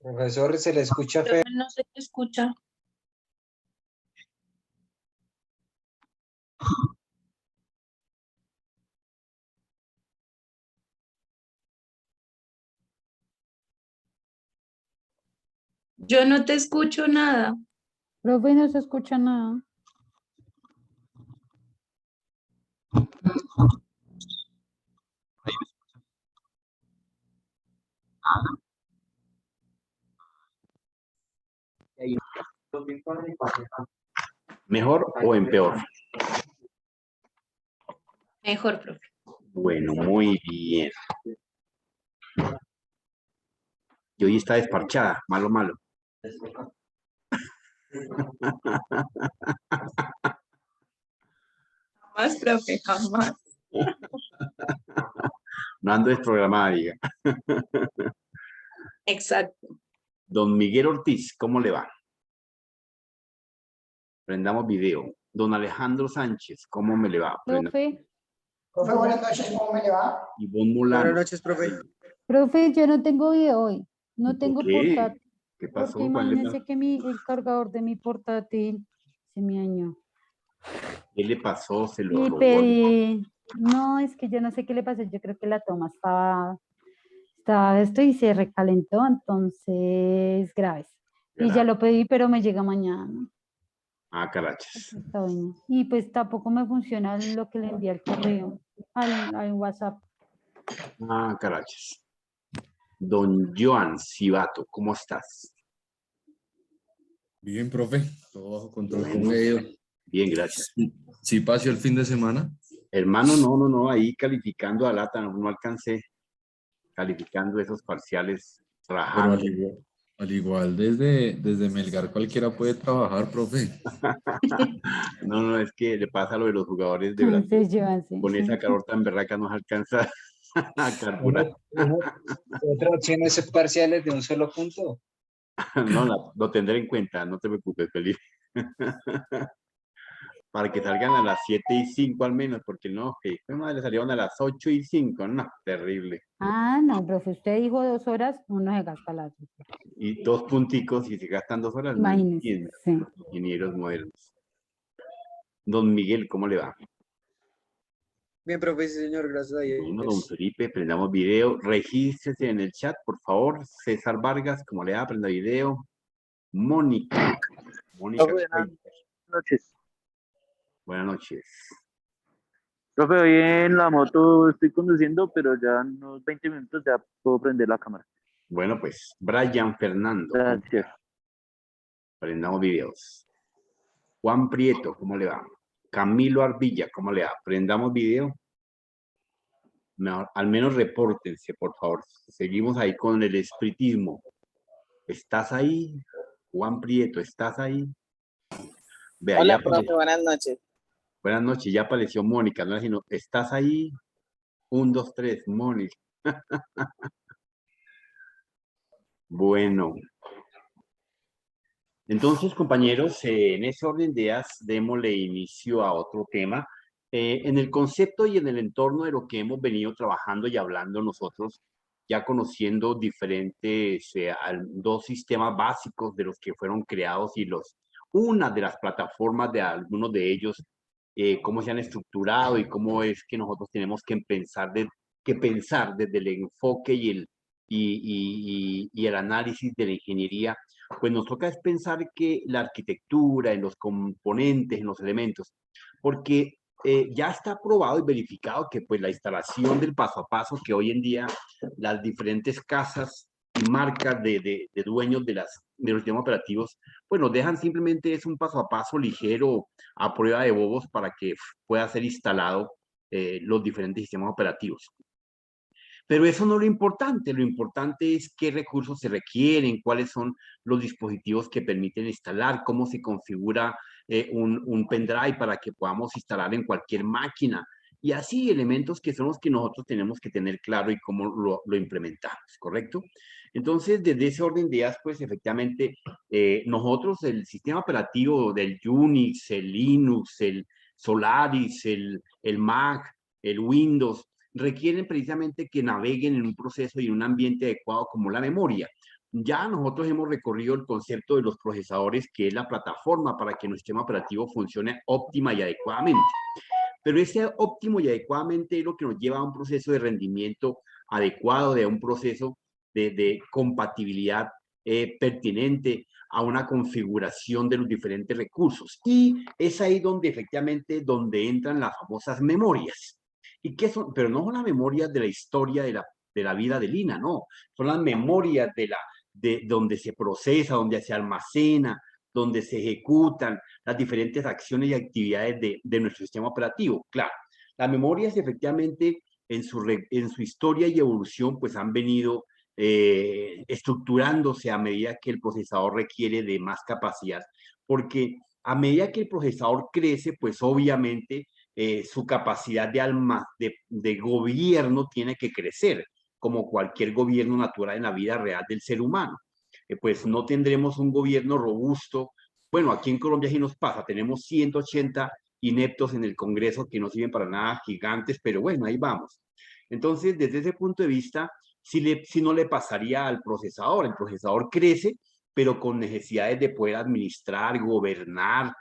Profesor, se le escucha feo. No se escucha. Yo no te escucho nada. Profe, no se escucha nada. ¿Mejor o en peor? Mejor, profe. Bueno, muy bien. Y hoy está desparchada, malo, malo. Jamás, profe, jamás. No ando desprogramada, diga. Exacto. Don Miguel Ortiz, ¿cómo le va? Prendamos video. Don Alejandro Sánchez, ¿cómo me le va? Profe, Profe, buenas noches, ¿cómo me le va? Ivonne Molano. Buenas noches, profe. profe, yo no tengo video hoy. No ¿Por tengo qué? portátil. ¿Qué pasó? Porque ¿Cuál le imagínense pasó? que el cargador de mi portátil se me dañó. ¿Qué le pasó? ¿Se lo Y robó? pedí, no, es que yo no sé qué le pasó. Yo creo que la toma estaba esto y se recalentó, entonces graves. Y ya Grave. lo pedí, pero me llega mañana. Ah, carachas. Está bueno. Y pues tampoco me funciona lo que le envié al correo, al WhatsApp. Ah, carachas. Don Joan Cibato, ¿cómo estás? Bien, profe, todo bajo control. Bueno. ¿Cómo me ha ido? Bien, gracias. ¿Sí pasó el fin de semana? Hermano, no, ahí calificando a lata, no alcancé. Calificando esos parciales, Pero trabajando. al igual desde Melgar cualquiera puede trabajar, profe. No, es que le pasa lo de los jugadores de Brasil. Entonces yo así. Con esa calor tan berraca nos alcanza a carburar. Otro tiene ese parciales de un solo punto. No, lo tendré en cuenta, no te preocupes, Felipe. Para que salgan a las 7:05 al menos, porque no, que madre, salieron a las 8:05, no, terrible. Ah, no, profe, usted dijo 2 horas, uno se gasta las 2 horas. Y 2 punticos y se gastan 2 horas, no Imagínese, entiendo, sí. los ingenieros modernos. Don Miguel, ¿cómo le va? Bien, profe, sí, señor, gracias a Dios. Bueno, don Felipe, prendamos video, regístrese en el chat, por favor. César Vargas, ¿cómo le va? Prenda video. Mónica. Mónica. Buenas noches. Buenas noches. Profe, hoy en la moto estoy conduciendo, pero ya en unos 20 minutos ya puedo prender la cámara. Bueno, pues, Brian Fernando. Gracias. Prendamos videos. Juan Prieto, ¿cómo le va? Camilo Ardilla, ¿cómo le va? Prendamos video. Mejor, al menos repórtense, por favor. Seguimos ahí con el espiritismo. ¿Estás ahí? Juan Prieto, ¿estás ahí? Vea, Hola, ya profe, buenas noches. buenas noches, ya apareció Mónica, no sino, ¿estás ahí? 1, 2, 3, Mónica. Bueno. Entonces, compañeros, en ese orden de ideas, démosle inicio a otro tema. En el concepto y en el entorno de lo que hemos venido trabajando y hablando nosotros, ya conociendo diferentes, 2 sistemas básicos de los que fueron creados y una de las plataformas de algunos de ellos, cómo se han estructurado y cómo es que nosotros tenemos que pensar desde el enfoque y el análisis de la ingeniería. Pues nos toca es pensar que la arquitectura, en los componentes, en los elementos, porque ya está probado y verificado que pues la instalación del paso a paso que hoy en día las diferentes casas y marcas de dueños de los sistemas operativos, pues nos dejan simplemente es un paso a paso ligero a prueba de bobos para que pueda ser instalado los diferentes sistemas operativos. Pero eso no es lo importante es qué recursos se requieren, cuáles son los dispositivos que permiten instalar, cómo se configura un pendrive para que podamos instalar en cualquier máquina, y así elementos que son los que nosotros tenemos que tener claro y cómo lo implementamos, ¿correcto? Entonces, desde ese orden de ideas, pues efectivamente, nosotros, el sistema operativo del Unix, el Linux, el Solaris, el Mac, el Windows, requieren precisamente que naveguen en un proceso y en un ambiente adecuado como la memoria. Ya nosotros hemos recorrido el concepto de los procesadores, que es la plataforma para que nuestro sistema operativo funcione óptima y adecuadamente. Pero ese óptimo y adecuadamente es lo que nos lleva a un proceso de rendimiento adecuado, de un proceso de compatibilidad pertinente a una configuración de los diferentes recursos. Y es ahí donde efectivamente donde entran las famosas memorias. ¿Y qué son? Pero no son las memorias de la historia de la vida de Lina, no. Son las memorias de donde se procesa, donde se almacena, donde se ejecutan las diferentes acciones y actividades de nuestro sistema operativo. Claro, las memorias efectivamente en su historia y evolución pues han venido estructurándose a medida que el procesador requiere de más capacidad, porque a medida que el procesador crece, pues obviamente su capacidad de gobierno tiene que crecer, como cualquier gobierno natural en la vida real del ser humano. Pues no tendremos un gobierno robusto. Bueno, aquí en Colombia sí nos pasa, tenemos 180 ineptos en el Congreso que no sirven para nada, gigantes, pero bueno, ahí vamos. Entonces, desde ese punto de vista, si no le pasaría al procesador. El procesador crece, pero con necesidades de poder administrar, gobernar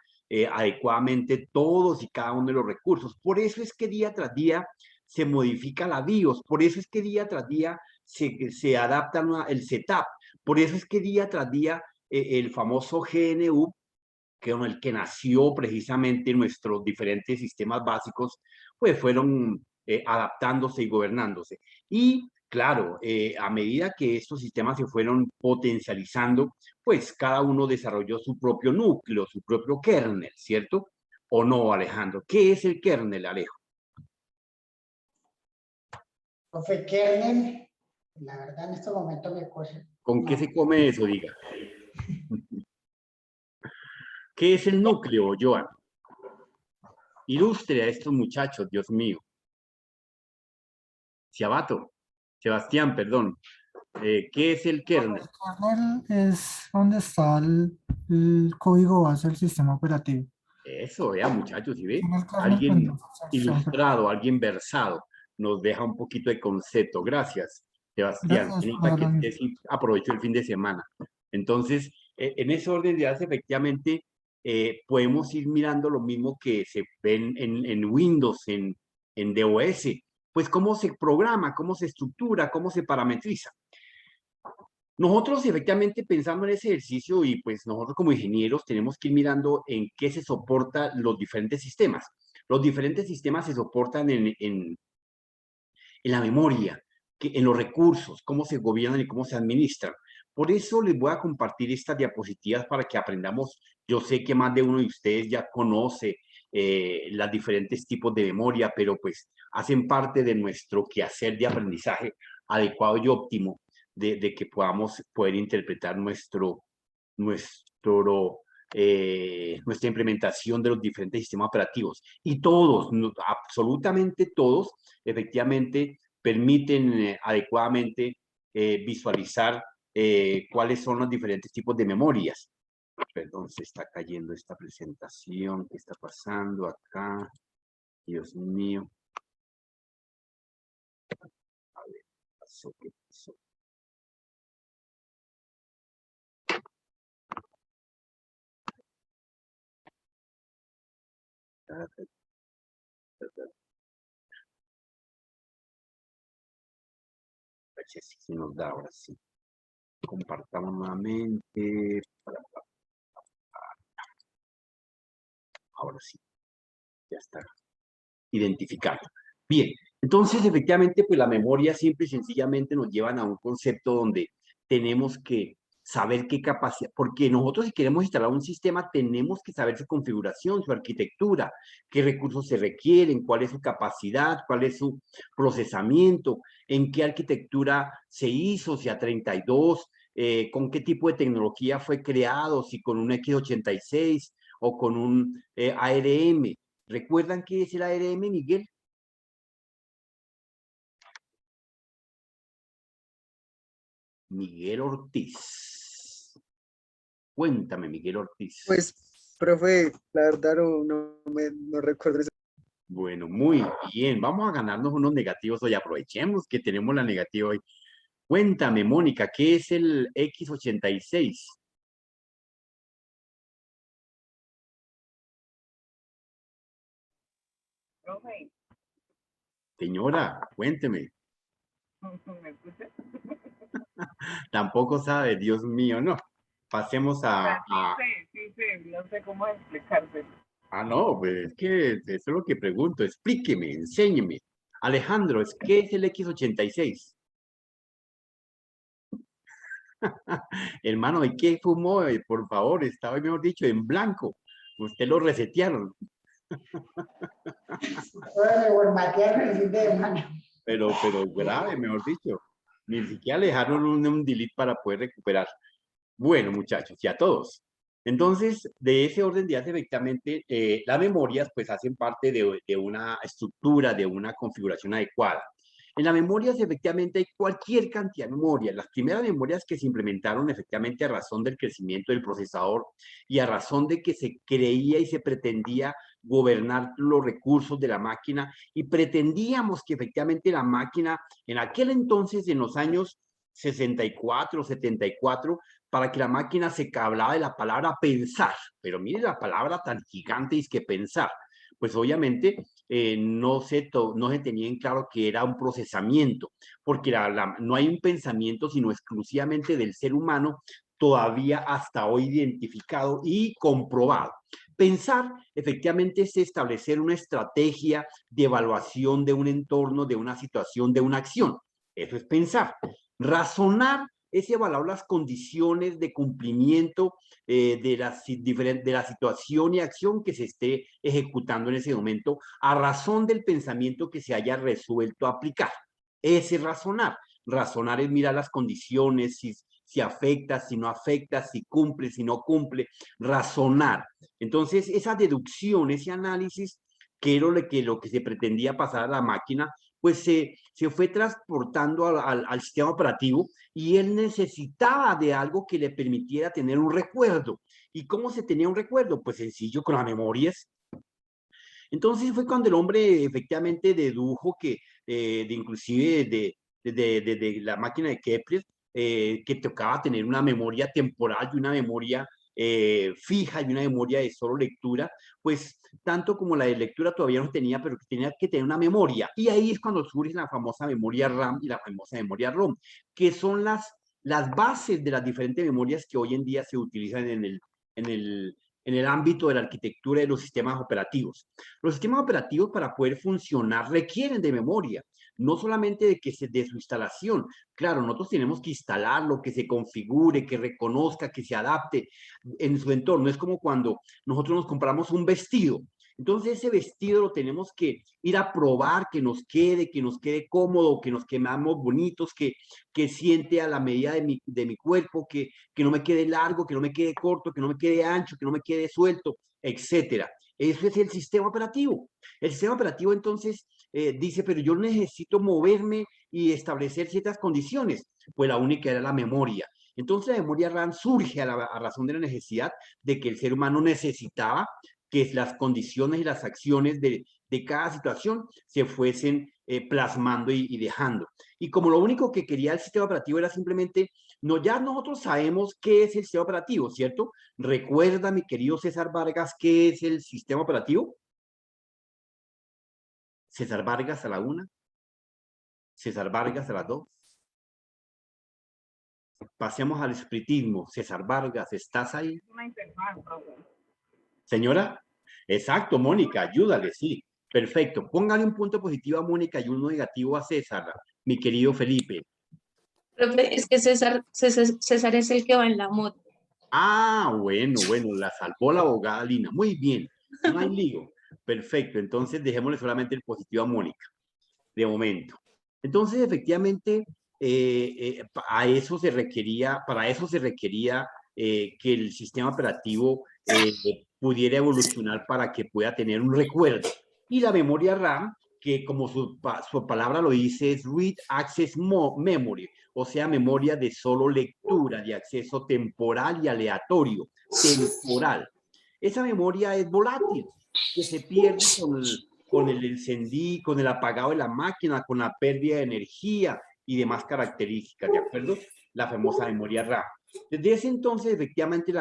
adecuadamente todos y cada uno de los recursos. Por eso es que día tras día se modifica la BIOS, por eso es que día tras día se adapta el setup, por eso es que día tras día el famoso GNU, que con el que nació precisamente nuestros diferentes sistemas básicos, pues fueron adaptándose y gobernándose. Y claro, a medida que estos sistemas se fueron potencializando, pues cada uno desarrolló su propio núcleo, su propio kernel, ¿cierto? ¿O no, Alejandro? ¿Qué es el kernel, Alejo? Profe, kernel, la verdad en este momento me coge. ¿Con qué se come eso, diga? ¿Qué es el núcleo, Joan? Ilustre a estos muchachos, Dios mío. Sebastián, perdón. ¿Qué es el kernel? El kernel es donde está el código base del sistema operativo. Eso, ya muchachos, ¿sí ve? En el kernel, Alguien pues, ilustrado, alguien versado, nos deja un poquito de concepto. Gracias, Sebastián. Gracias Se por nota que darlo. usted sí aprovechó el fin de semana. Entonces, en ese orden de ideas, efectivamente, podemos ir mirando lo mismo que se ven en Windows, en DOS. Pues cómo se programa, cómo se estructura, cómo se parametriza. Nosotros efectivamente pensando en ese ejercicio y pues nosotros como ingenieros tenemos que ir mirando en qué se soporta los diferentes sistemas. Los diferentes sistemas se soportan en la memoria, en los recursos, cómo se gobiernan y cómo se administran. Por eso les voy a compartir estas diapositivas para que aprendamos. Yo sé que más de uno de ustedes ya conoce los diferentes tipos de memoria, pero pues hacen parte de nuestro quehacer de aprendizaje adecuado y óptimo de que podamos poder interpretar nuestra implementación de los diferentes sistemas operativos. Y todos, absolutamente todos, efectivamente, permiten adecuadamente visualizar cuáles son los diferentes tipos de memorias. Perdón, se está cayendo esta presentación. ¿Qué está pasando acá? Dios mío. A ver, ¿qué pasó? Si nos da ahora sí. Compartamos nuevamente. Ahora sí. Ya está identificado. Bien, entonces efectivamente pues la memoria simple y sencillamente nos llevan a un concepto donde tenemos que saber qué capacidad, porque nosotros si queremos instalar un sistema tenemos que saber su configuración, su arquitectura, qué recursos se requieren, cuál es su capacidad, cuál es su procesamiento, en qué arquitectura se hizo, si a 32, con qué tipo de tecnología fue creado, si con un x86 o con un ARM. ¿Recuerdan qué es el ARM, Miguel? Miguel Ortiz. Cuéntame, Miguel Ortiz. Pues, profe, la verdad no recuerdo eso. Bueno, muy bien. Vamos a ganarnos unos negativos hoy. Aprovechemos que tenemos la negativa hoy. Cuéntame, Mónica, ¿qué es el X86? Profe, Señora, cuénteme. ¿me escucha? Tampoco sabe, Dios mío, no. Pasemos Sí sé, no sé cómo explicárselo. no, pues es que eso es lo que pregunto. Explíqueme, enséñeme. Alejandro, ¿qué es el X86? Hermano, ¿y qué fumó? Por favor, estaba, mejor dicho, en blanco. Usted lo resetearon. Puede formatear el fin de semana. Pero grave, mejor dicho. Ni siquiera le dejaron un delete para poder recuperar. Bueno, muchachos, y a todos. Entonces, de ese orden de ideas, efectivamente, las memorias pues hacen parte de una estructura, de una configuración adecuada. En las memorias, efectivamente, hay cualquier cantidad de memoria. Las primeras memorias que se implementaron, efectivamente, a razón del crecimiento del procesador y a razón de que se creía y se pretendía gobernar los recursos de la máquina y pretendíamos que efectivamente la máquina, en aquel entonces, en los años 64, 74, para que la máquina se hablaba de la palabra pensar, pero mire la palabra tan gigante es que pensar, pues obviamente no se tenía en claro que era un procesamiento, porque no hay un pensamiento sino exclusivamente del ser humano, todavía hasta hoy identificado y comprobado. Pensar efectivamente es establecer una estrategia de evaluación de un entorno, de una situación, de una acción. Eso es pensar. Razonar es evaluar las condiciones de cumplimiento de la situación y acción que se esté ejecutando en ese momento a razón del pensamiento que se haya resuelto aplicar. Ese es razonar. Razonar es mirar las condiciones, si afecta, si no afecta, si cumple, si no cumple. Razonar. Entonces, esa deducción, ese análisis, que era lo que se pretendía pasar a la máquina, pues se fue transportando al sistema operativo y él necesitaba de algo que le permitiera tener un recuerdo. ¿Y cómo se tenía un recuerdo? Pues sencillo, con las memorias. Entonces fue cuando el hombre efectivamente dedujo que, inclusive de la máquina de Kepler, que tocaba tener una memoria temporal y una memoria fija y una memoria de solo lectura, pues tanto como la de lectura todavía no tenía, pero que tenía que tener una memoria. Y ahí es cuando surge la famosa memoria RAM y la famosa memoria ROM, que son las bases de las diferentes memorias que hoy en día se utilizan en el ámbito de la arquitectura de los sistemas operativos. Los sistemas operativos, para poder funcionar, requieren de memoria, no solamente de su instalación. Claro, nosotros tenemos que instalarlo, que se configure, que reconozca, que se adapte en su entorno. Es como cuando nosotros nos compramos un vestido. Entonces ese vestido lo tenemos que ir a probar, que nos quede cómodo, que nos quedamos bonitos, que siente a la medida de mi cuerpo, que no me quede largo, que no me quede corto, que no me quede ancho, que no me quede suelto, etcétera. Eso es el sistema operativo. El sistema operativo entonces dice, pero yo necesito moverme y establecer ciertas condiciones. Pues la única era la memoria. Entonces la memoria RAM surge a razón de la necesidad de que el ser humano necesitaba que las condiciones y las acciones de cada situación se fuesen plasmando y dejando. Y como lo único que quería el sistema operativo era simplemente, no, ya nosotros sabemos qué es el sistema operativo, ¿cierto? ¿Recuerda, mi querido César Vargas, qué es el sistema operativo? César Vargas a la 1. César Vargas a las 2. Pasemos al espiritismo. César Vargas, ¿estás ahí? Una interfaz, profe. Señora, exacto, Mónica, ayúdale, sí. Perfecto. Póngale un punto positivo a Mónica y uno negativo a César, mi querido Felipe. Profe, es que César es el que va en la moto. Ah, bueno, la salvó la abogada Lina. Muy bien, no hay lío. Perfecto, entonces dejémosle solamente el positivo a Mónica, de momento. Entonces, efectivamente, para eso se requería que el sistema operativo pudiera evolucionar para que pueda tener un recuerdo. Y la memoria RAM, que como su palabra lo dice, es Read Access Memory, o sea, memoria de solo lectura, de acceso temporal y aleatorio, temporal. Esa memoria es volátil, que se pierde con el encendido, con el apagado de la máquina, con la pérdida de energía y demás características, ¿de acuerdo? La famosa memoria RAM. Desde ese entonces, efectivamente,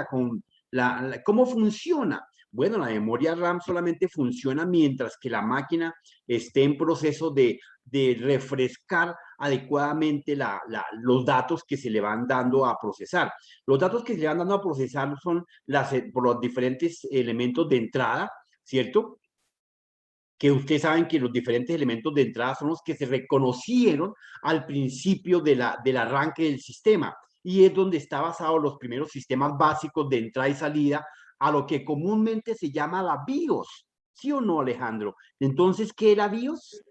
¿cómo funciona? Bueno, la memoria RAM solamente funciona mientras que la máquina esté en proceso de refrescar adecuadamente los datos que se le van dando a procesar. Los datos que se le van dando a procesar son por los diferentes elementos de entrada, ¿cierto? Que ustedes saben que los diferentes elementos de entrada son los que se reconocieron al principio del arranque del sistema. Y es donde está basado los primeros sistemas básicos de entrada y salida, a lo que comúnmente se llama la BIOS. ¿Sí o no, Alejandro? Entonces, ¿qué era BIOS?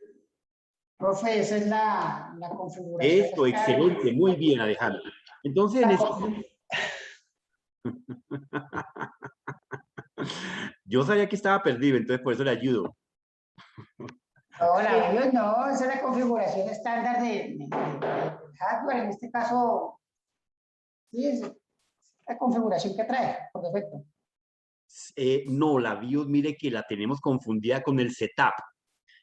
Profe, esa es la configuración. Esto, excelente, muy bien, Alejandro. Entonces, yo sabía que estaba perdido, entonces por eso le ayudo. No, la BIOS no, esa es la configuración estándar de hardware, en este caso, sí, es la configuración que trae, por defecto. No, la BIOS, mire que la tenemos confundida con el setup.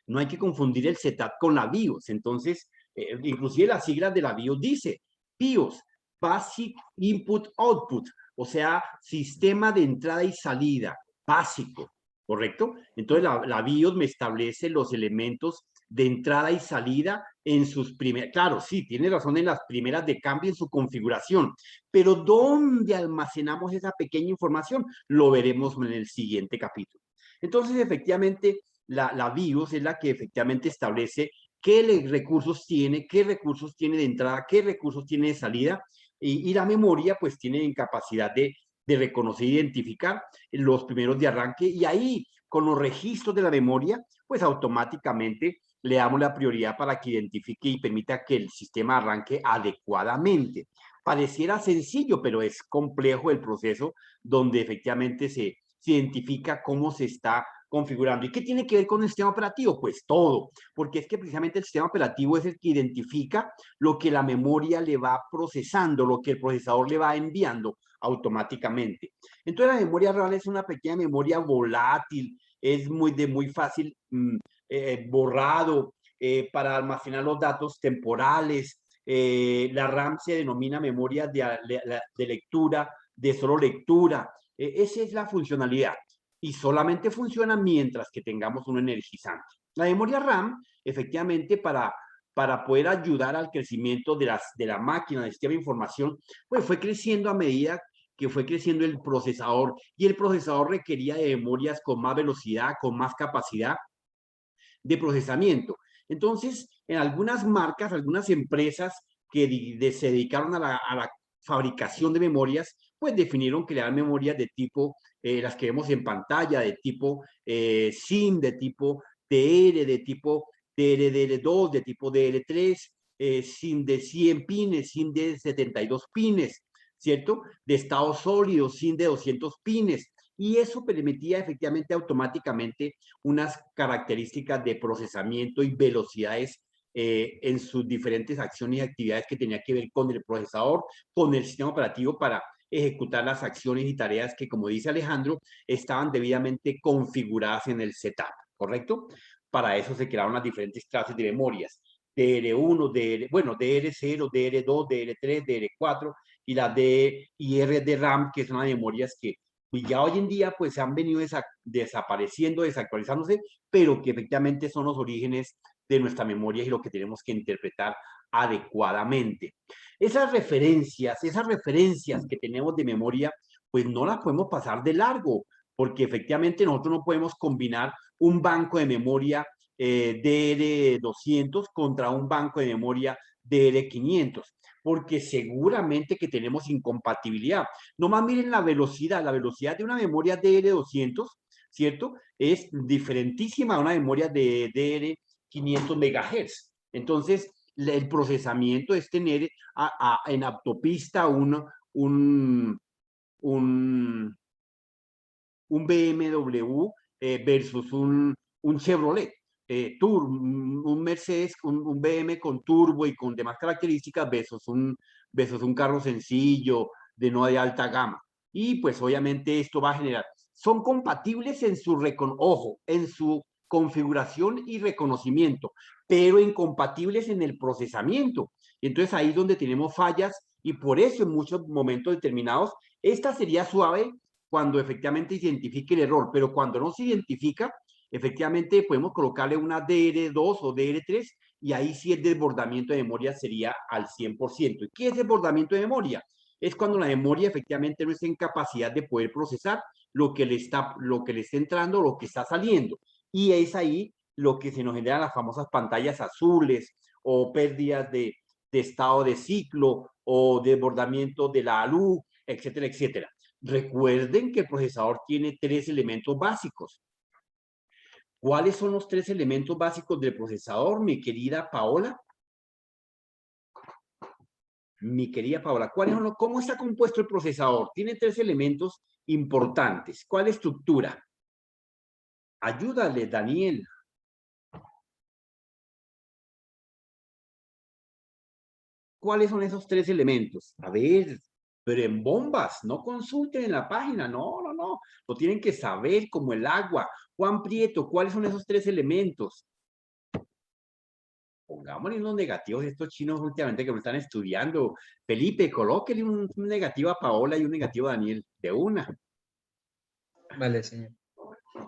No hay que confundir el setup con la BIOS. Entonces, inclusive las siglas de la BIOS dice BIOS, Basic Input Output, o sea, sistema de entrada y salida, básico, ¿correcto? Entonces, la BIOS me establece los elementos de entrada y salida en sus primeras, claro, sí, tiene razón en las primeras de cambio en su configuración, pero ¿dónde almacenamos esa pequeña información? Lo veremos en el siguiente capítulo. Entonces, efectivamente, la BIOS es la que efectivamente establece qué recursos tiene de entrada, qué recursos tiene de salida, y la memoria pues tiene capacidad de reconocer e identificar los primeros de arranque, y ahí con los registros de la memoria pues automáticamente le damos la prioridad para que identifique y permita que el sistema arranque adecuadamente. Pareciera sencillo, pero es complejo el proceso donde efectivamente se identifica cómo se está configurando. ¿Y qué tiene que ver con el sistema operativo? Pues todo, porque es que precisamente el sistema operativo es el que identifica lo que la memoria le va procesando, lo que el procesador le va enviando automáticamente. Entonces la memoria real es una pequeña memoria volátil, es muy fácil borrado para almacenar los datos temporales. La RAM se denomina memoria de lectura, de solo lectura. Esa es la funcionalidad. Y solamente funciona mientras que tengamos un energizante. La memoria RAM, efectivamente, para poder ayudar al crecimiento de la máquina, del sistema de información, pues fue creciendo a medida que fue creciendo el procesador, y el procesador requería de memorias con más velocidad, con más capacidad de procesamiento. Entonces, en algunas marcas, algunas empresas que se dedicaron a la fabricación de memorias, pues definieron crear memorias de tipo, las que vemos en pantalla, de tipo SIM, de tipo DR, de tipo DDR2, de tipo DR3, SIM de 100 pines, SIM de 72 pines, ¿cierto? De estado sólido, SIM de 200 pines. Y eso permitía efectivamente automáticamente unas características de procesamiento y velocidades en sus diferentes acciones y actividades que tenía que ver con el procesador, con el sistema operativo, para ejecutar las acciones y tareas que, como dice Alejandro, estaban debidamente configuradas en el setup, ¿correcto? Para eso se crearon las diferentes clases de memorias. DR1, DR0, DR2, DR3, DR4 y la DIR de RAM, que son las memorias que ya hoy en día pues se han venido desapareciendo, desactualizándose, pero que efectivamente son los orígenes de nuestra memoria y lo que tenemos que interpretar adecuadamente. Esas referencias que tenemos de memoria, pues no las podemos pasar de largo, porque efectivamente nosotros no podemos combinar un banco de memoria DR200 contra un banco de memoria DR500, porque seguramente que tenemos incompatibilidad. Nomás miren la velocidad de una memoria DR200, ¿cierto? Es diferentísima a una memoria de DR500 MHz. Entonces, el procesamiento es tener en autopista un BMW versus un Chevrolet. Un Mercedes, un BM con turbo y con demás características versus un carro sencillo no de alta gama. Y pues obviamente esto va a generar, son compatibles en su configuración y reconocimiento, pero incompatibles en el procesamiento. Entonces ahí es donde tenemos fallas y por eso en muchos momentos determinados, esta sería suave cuando efectivamente identifique el error, pero cuando no se identifica, efectivamente podemos colocarle una DR2 o DR3 y ahí sí el desbordamiento de memoria sería al 100%. ¿Y qué es desbordamiento de memoria? Es cuando la memoria efectivamente no está en capacidad de poder procesar lo que le está entrando, lo que está saliendo. Y es ahí lo que se nos generan las famosas pantallas azules o pérdidas de estado de ciclo o desbordamiento de la luz, etcétera, etcétera. Recuerden que el procesador tiene 3 elementos básicos. ¿Cuáles son los 3 elementos básicos del procesador, mi querida Paola? Mi querida Paola, ¿cómo está compuesto el procesador? Tiene 3 elementos importantes. ¿Cuál estructura? Ayúdale, Daniel. ¿Cuáles son esos 3 elementos? A ver, pero en bombas, no consulten en la página, no, lo tienen que saber como el agua. Juan Prieto, ¿cuáles son esos 3 elementos? Pongámosle unos negativos a estos chinos últimamente que me están estudiando. Felipe, colóquele un negativo a Paola y un negativo a Daniel, de una. Vale, señor.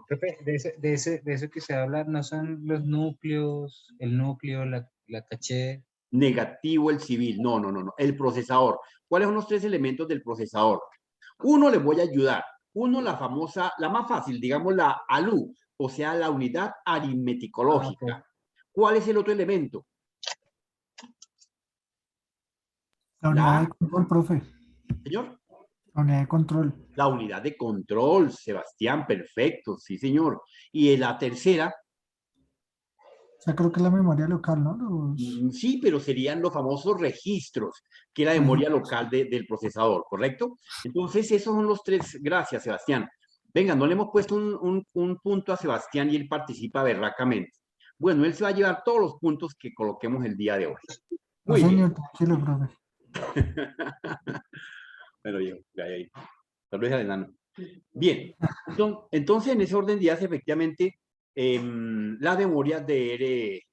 Profe, de eso que se habla, ¿no son los núcleos, el núcleo, la caché? Negativo el civil, no, el procesador. ¿Cuáles son los 3 elementos del procesador? Uno les voy a ayudar. Uno, la famosa, la más fácil, digamos la ALU, o sea, la unidad aritmeticológica. Okay. ¿Cuál es el otro elemento? La unidad de control, profe. Señor. La unidad de control. La unidad de control, Sebastián, perfecto, sí, señor. Y en la tercera. O sea, creo que es la memoria local, ¿no? Sí, pero serían los famosos registros, que es la memoria local del procesador, ¿correcto? Entonces, esos son los 3. Gracias, Sebastián. Venga, no le hemos puesto un punto a Sebastián y él participa berracamente. Bueno, él se va a llevar todos los puntos que coloquemos el día de hoy. Muy bien. Tranquilo, profe. Pero yo, ahí. Tal vez al enano. Bien, entonces en ese orden de ideas, efectivamente, la memoria DR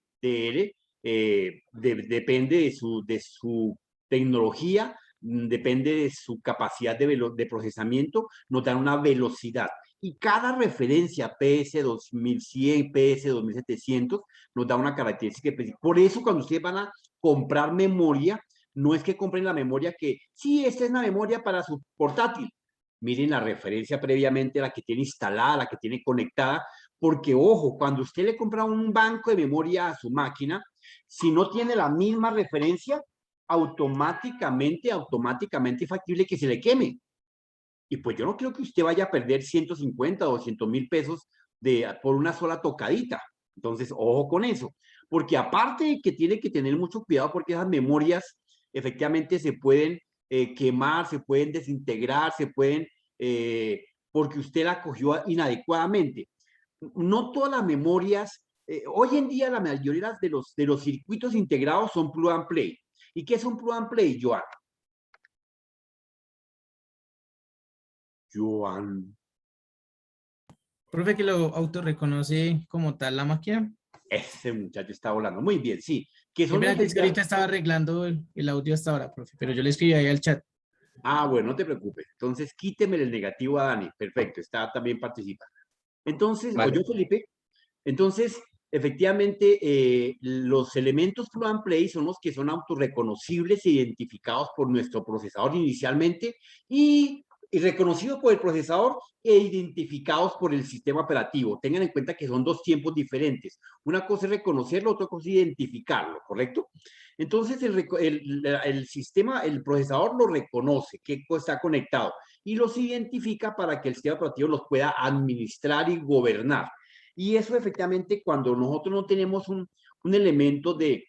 depende de su tecnología, depende de su capacidad de procesamiento, nos dan una velocidad. Y cada referencia PS 2100, PS 2700 nos da una característica específica. Por eso cuando ustedes van a comprar memoria, no es que compren la memoria que, sí, esta es una memoria para su portátil. Miren la referencia previamente, la que tiene instalada, la que tiene conectada, porque ojo, cuando usted le compra un banco de memoria a su máquina, si no tiene la misma referencia, automáticamente es factible que se le queme. Y pues yo no creo que usted vaya a perder 150 o 200,000 pesos por una sola tocadita. Entonces, ojo con eso. Porque aparte de que tiene que tener mucho cuidado porque esas memorias efectivamente se pueden quemar, se pueden desintegrar, se pueden, porque usted la cogió inadecuadamente. No todas las memorias, hoy en día la mayoría de los circuitos integrados son plug and play. ¿Y qué es un plug and play, Joan? Profe, que lo autorreconoce como tal la máquina. Ese muchacho está volando. Muy bien, sí. Que son es que ahorita estaba arreglando el audio hasta ahora, profe, pero yo le escribí ahí al chat. Ah, bueno, no te preocupes. Entonces, quíteme el negativo a Dani. Perfecto, está también participa. Entonces, vale. O yo, Felipe. Entonces, efectivamente, los elementos plug and play son los que son autorreconocibles e identificados por nuestro procesador inicialmente y reconocidos por el procesador e identificados por el sistema operativo. Tengan en cuenta que son 2 tiempos diferentes. Una cosa es reconocerlo, otra cosa es identificarlo, ¿correcto? Entonces, el sistema, el procesador lo reconoce, que está conectado, y los identifica para que el sistema operativo los pueda administrar y gobernar. Y eso efectivamente cuando nosotros no tenemos un elemento de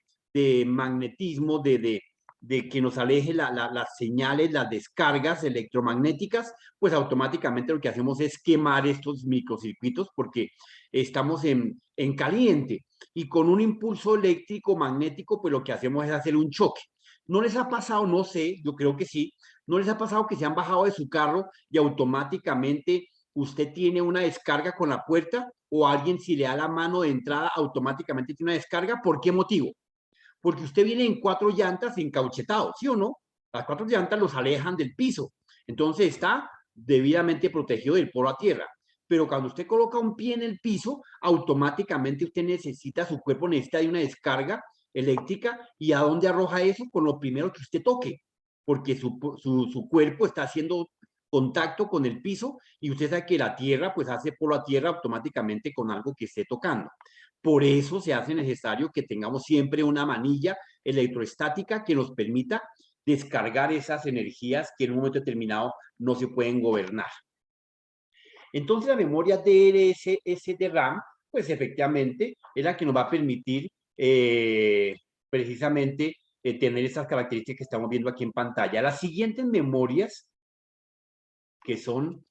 magnetismo, de que nos aleje las señales, las descargas electromagnéticas, pues automáticamente lo que hacemos es quemar estos microcircuitos porque estamos en caliente y con un impulso eléctrico magnético, pues lo que hacemos es hacer un choque. ¿No les ha pasado? No sé, yo creo que sí. ¿No les ha pasado que se han bajado de su carro y automáticamente usted tiene una descarga con la puerta o alguien si le da la mano de entrada automáticamente tiene una descarga. ¿Por qué motivo? Porque usted viene en 4 llantas encauchetado, ¿sí o no? Las 4 llantas los alejan del piso. Entonces está debidamente protegido del polo a tierra. Pero cuando usted coloca un pie en el piso, automáticamente usted necesita, su cuerpo necesita de una descarga eléctrica. ¿Y a dónde arroja eso? Con lo primero que usted toque, porque su cuerpo está haciendo contacto con el piso y usted sabe que la tierra pues hace polo a tierra automáticamente con algo que esté tocando. Por eso se hace necesario que tengamos siempre una manilla electroestática que nos permita descargar esas energías que en un momento determinado no se pueden gobernar. Entonces la memoria DLSS de RAM, pues efectivamente es la que nos va a permitir precisamente tener esas características que estamos viendo aquí en pantalla. Las siguientes memorias que son,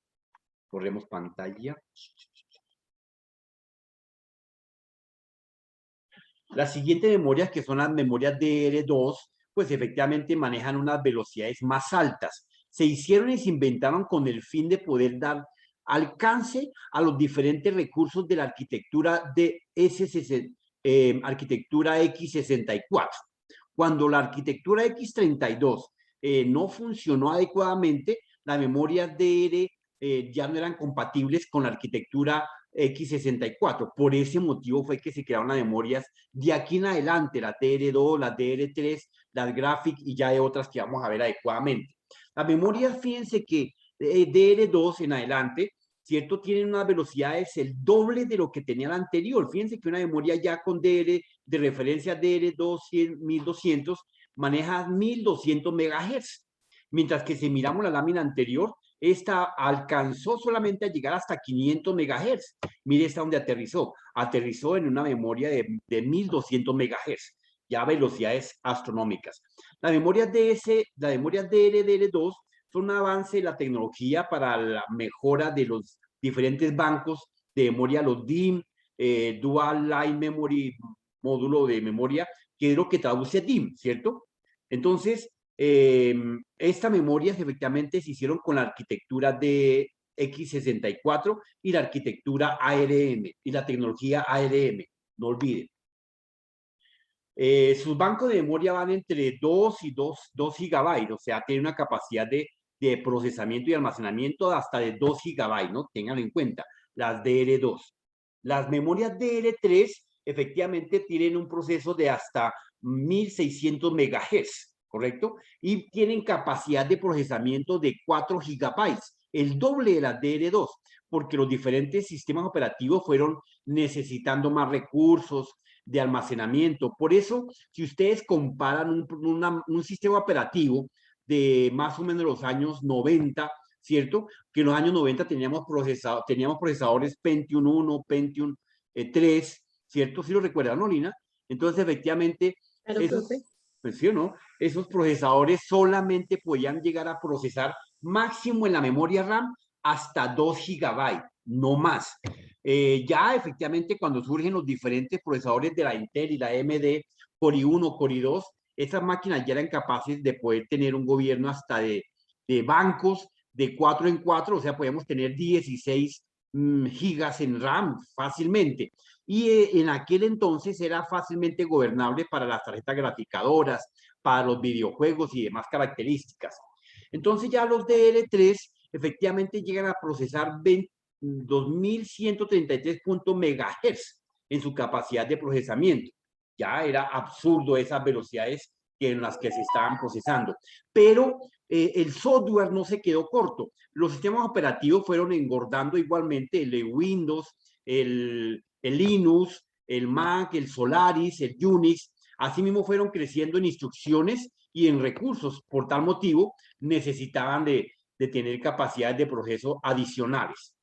corremos pantalla. Las siguientes memorias, que son las memorias DDR2, pues efectivamente manejan unas velocidades más altas. Se hicieron y se inventaron con el fin de poder dar alcance a los diferentes recursos de la arquitectura de arquitectura X64. Cuando la arquitectura X32 no funcionó adecuadamente, las memorias DDR ya no eran compatibles con la arquitectura X64. Por ese motivo fue que se crearon las memorias de aquí en adelante, las DR2, las DR3, las Graphic y ya de otras que vamos a ver adecuadamente. Las memorias, fíjense que DR2 en adelante, ¿cierto? Tienen unas velocidades el doble de lo que tenía la anterior. Fíjense que una memoria ya con DR de referencia DR2 1200 maneja 1200 MHz. Mientras que si miramos la lámina anterior, esta alcanzó solamente a llegar hasta 500 MHz. Mire esta donde aterrizó. Aterrizó en una memoria de 1200 MHz. Ya velocidades astronómicas. Las memorias DDR2 son un avance de la tecnología para la mejora de los diferentes bancos de memoria, los DIMM, Dual Line Memory, módulo de memoria, que es lo que traduce DIMM, ¿cierto? Entonces, estas memorias efectivamente se hicieron con la arquitectura de X64 y la arquitectura ARM y la tecnología ARM, no olviden. Sus bancos de memoria van entre 2 y 2 GB, o sea, tiene una capacidad de procesamiento y almacenamiento hasta de 2 GB, ¿no? Ténganlo en cuenta, las DR2. Las memorias DR3 efectivamente tienen un proceso de hasta 1600 MHz. ¿Correcto? Y tienen capacidad de procesamiento de 4 GB, el doble de las DR2, porque los diferentes sistemas operativos fueron necesitando más recursos de almacenamiento. Por eso, si ustedes comparan un sistema operativo de más o menos los años 90, ¿cierto? Que en los años 90 teníamos procesadores Pentium 1, Pentium 3, ¿cierto? Si lo recuerdan, ¿no, Lina? Entonces, efectivamente, Claro, profe. pues sí o no, esos procesadores solamente podían llegar a procesar máximo en la memoria RAM hasta 2 GB, no más. Ya efectivamente cuando surgen los diferentes procesadores de la Intel y la AMD, Core i1, Core i2, esas máquinas ya eran capaces de poder tener un gobierno hasta de bancos de 4 en 4, o sea, podíamos tener 16 gigas en RAM fácilmente. Y en aquel entonces era fácilmente gobernable para las tarjetas graficadoras, para los videojuegos y demás características. Entonces ya los DR3 efectivamente llegan a procesar 2133 MHz en su capacidad de procesamiento. Ya era absurdo esas velocidades en las que se estaban procesando. Pero el software no se quedó corto. Los sistemas operativos fueron engordando igualmente, el de Windows, el Linux, el Mac, el Solaris, el Unix. Asimismo fueron creciendo en instrucciones y en recursos. Por tal motivo, necesitaban de tener capacidades de proceso adicionales.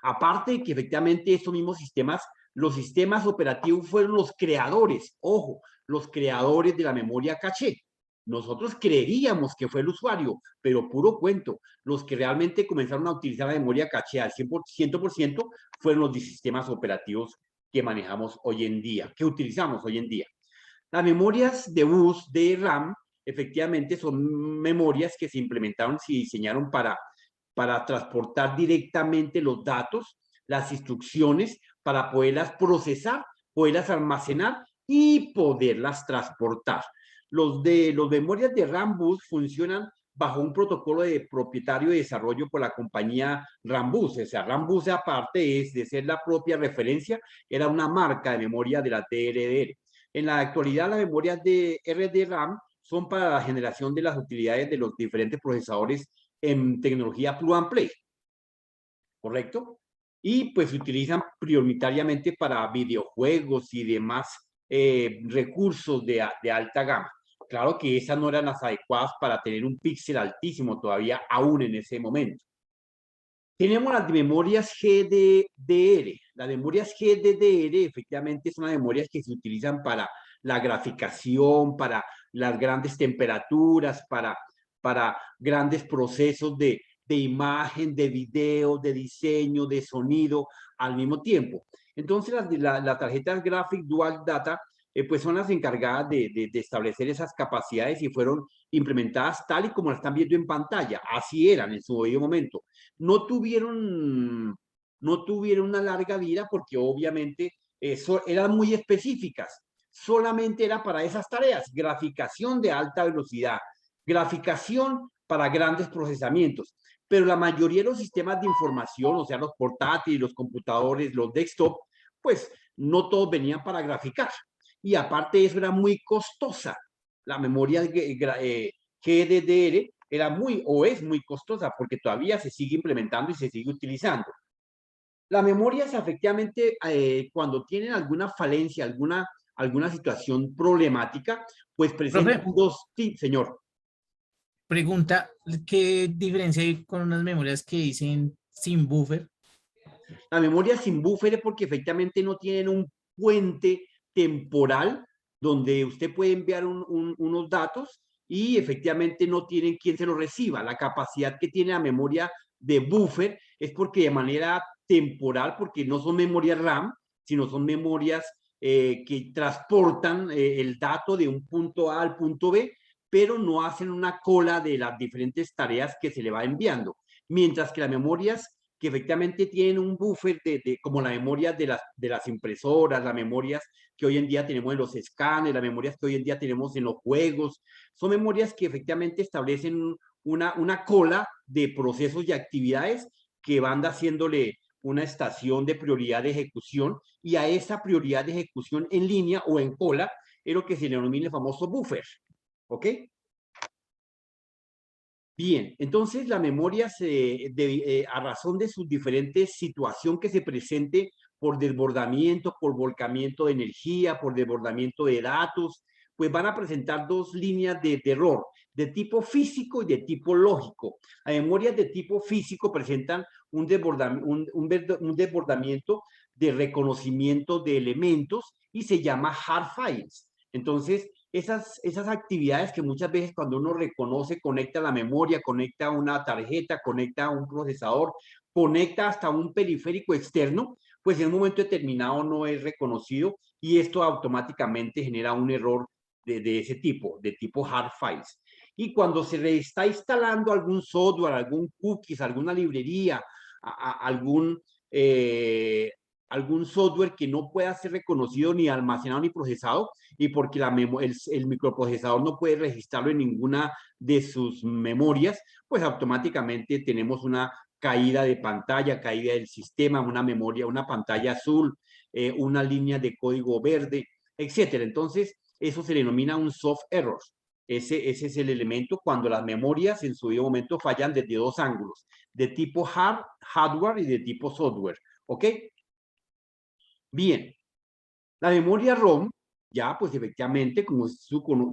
Aparte de que efectivamente estos mismos sistemas, los sistemas operativos fueron los creadores, ojo, los creadores de la memoria caché. Nosotros creeríamos que fue el usuario, pero puro cuento. Los que realmente comenzaron a utilizar la memoria caché al 100% fueron los sistemas operativos que manejamos hoy en día, que utilizamos hoy en día. Las memorias de bus de RAM, efectivamente, son memorias que se implementaron, se diseñaron para transportar directamente los datos las instrucciones para poderlas procesar, poderlas almacenar y poderlas transportar. Los memorias de RAM bus funcionan bajo un protocolo de propietario de desarrollo por la compañía Rambus. O sea, Rambus, aparte de ser la propia referencia, era una marca de memoria de la DDR. En la actualidad, las memorias de RDRAM son para la generación de las utilidades de los diferentes procesadores en tecnología plug and play, ¿correcto? Y pues se utilizan prioritariamente para videojuegos y demás recursos de alta gama. Claro que esas no eran las adecuadas para tener un píxel altísimo todavía aún en ese momento. Tenemos las memorias GDDR. Las memorias GDDR efectivamente son las memorias que se utilizan para la graficación, para las grandes temperaturas, para grandes procesos de imagen, de video, de diseño, de sonido al mismo tiempo. Entonces las tarjetas Graphic Dual Data pues son las encargadas de establecer esas capacidades y fueron implementadas tal y como las están viendo en pantalla. Así eran en su debido momento. No tuvieron una larga vida porque obviamente eran muy específicas. Solamente era para esas tareas: graficación de alta velocidad, graficación para grandes procesamientos. Pero la mayoría de los sistemas de información, o sea, los portátiles, los computadores, los desktop, pues no todos venían para graficar. Y aparte de eso, era muy costosa. La memoria GDDR era es muy costosa porque todavía se sigue implementando y se sigue utilizando. Las memorias, efectivamente, cuando tienen alguna falencia, alguna situación problemática, pues presentan dos... Sí, señor. Pregunta, ¿qué diferencia hay con unas memorias que dicen sin buffer? La memoria sin buffer es porque efectivamente no tienen un puente temporal donde usted puede enviar unos datos y efectivamente no tienen quien se los reciba. La capacidad que tiene la memoria de buffer es porque de manera temporal, porque no son memorias RAM, sino son memorias que transportan el dato de un punto A al punto B, pero no hacen una cola de las diferentes tareas que se le va enviando. Mientras que las memorias que efectivamente tienen un buffer como la memoria de las impresoras, las memorias que hoy en día tenemos en los escáneres, las memorias que hoy en día tenemos en los juegos, son memorias que efectivamente establecen una cola de procesos y actividades que van haciéndole una estación de prioridad de ejecución, y a esa prioridad de ejecución en línea o en cola es lo que se le denomina el famoso buffer. ¿Ok? Bien, entonces la memoria a razón de su diferente situación que se presente por desbordamiento, por volcamiento de energía, por desbordamiento de datos, pues van a presentar dos líneas de error, de tipo físico y de tipo lógico. Las memorias de tipo físico presentan un desbordamiento de reconocimiento de elementos y se llama hard files. Entonces, esas actividades que muchas veces cuando uno reconoce, conecta la memoria, conecta una tarjeta, conecta un procesador, conecta hasta un periférico externo, pues en un momento determinado no es reconocido y esto automáticamente genera un error de ese tipo, de tipo hard files. Y cuando se está instalando algún software, algún cookies, alguna librería, algún software que no pueda ser reconocido ni almacenado ni procesado, y porque el microprocesador no puede registrarlo en ninguna de sus memorias, pues automáticamente tenemos una caída de pantalla, caída del sistema, una memoria, una pantalla azul, una línea de código verde, etcétera. Entonces, eso se denomina un soft error. Ese es el elemento cuando las memorias en su debido momento fallan desde dos ángulos, de tipo hardware y de tipo software. ¿Ok? Bien, la memoria ROM, ya pues efectivamente, como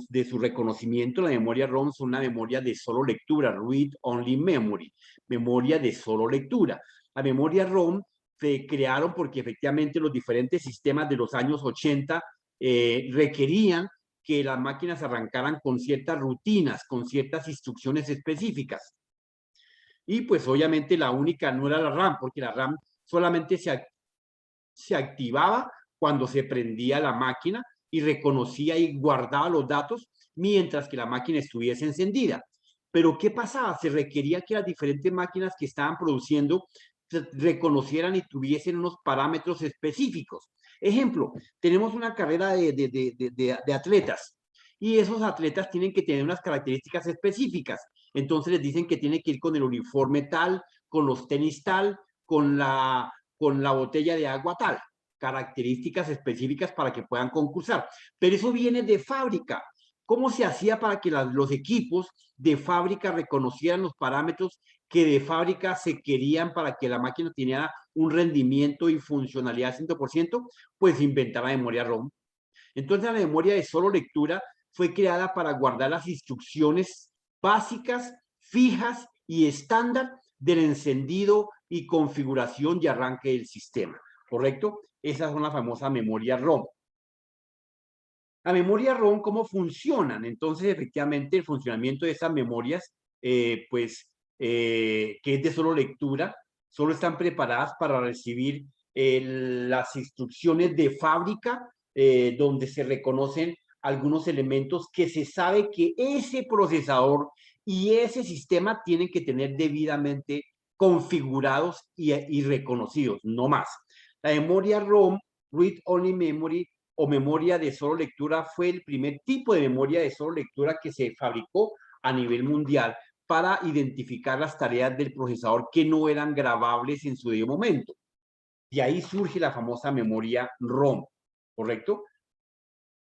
de su reconocimiento, la memoria ROM es una memoria de solo lectura, read only memory, memoria de solo lectura. La memoria ROM se crearon porque efectivamente los diferentes sistemas de los años 80 requerían que las máquinas arrancaran con ciertas rutinas, con ciertas instrucciones específicas. Y pues obviamente la única no era la RAM, porque la RAM solamente se activaba cuando se prendía la máquina y reconocía y guardaba los datos mientras que la máquina estuviese encendida. Pero ¿qué pasaba? Se requería que las diferentes máquinas que estaban produciendo reconocieran y tuviesen unos parámetros específicos. Ejemplo, tenemos una carrera de atletas y esos atletas tienen que tener unas características específicas. Entonces les dicen que tienen que ir con el uniforme tal, con los tenis tal, con la botella de agua tal. Características específicas para que puedan concursar. Pero eso viene de fábrica. ¿Cómo se hacía para que los equipos de fábrica reconocieran los parámetros que de fábrica se querían para que la máquina tuviera un rendimiento y funcionalidad 100%? Pues inventar la memoria ROM. Entonces la memoria de solo lectura fue creada para guardar las instrucciones básicas, fijas y estándar del encendido y configuración y arranque del sistema, ¿correcto? Esas son las famosas memorias ROM. La memoria ROM, ¿cómo funcionan? Entonces, efectivamente, el funcionamiento de esas memorias, que es de solo lectura, solo están preparadas para recibir las instrucciones de fábrica, donde se reconocen algunos elementos que se sabe que ese procesador y ese sistema tienen que tener debidamente configurados y reconocidos, no más. La memoria ROM, Read Only Memory, o memoria de solo lectura, fue el primer tipo de memoria de solo lectura que se fabricó a nivel mundial para identificar las tareas del procesador que no eran grabables en su debido momento. De ahí surge la famosa memoria ROM, ¿correcto?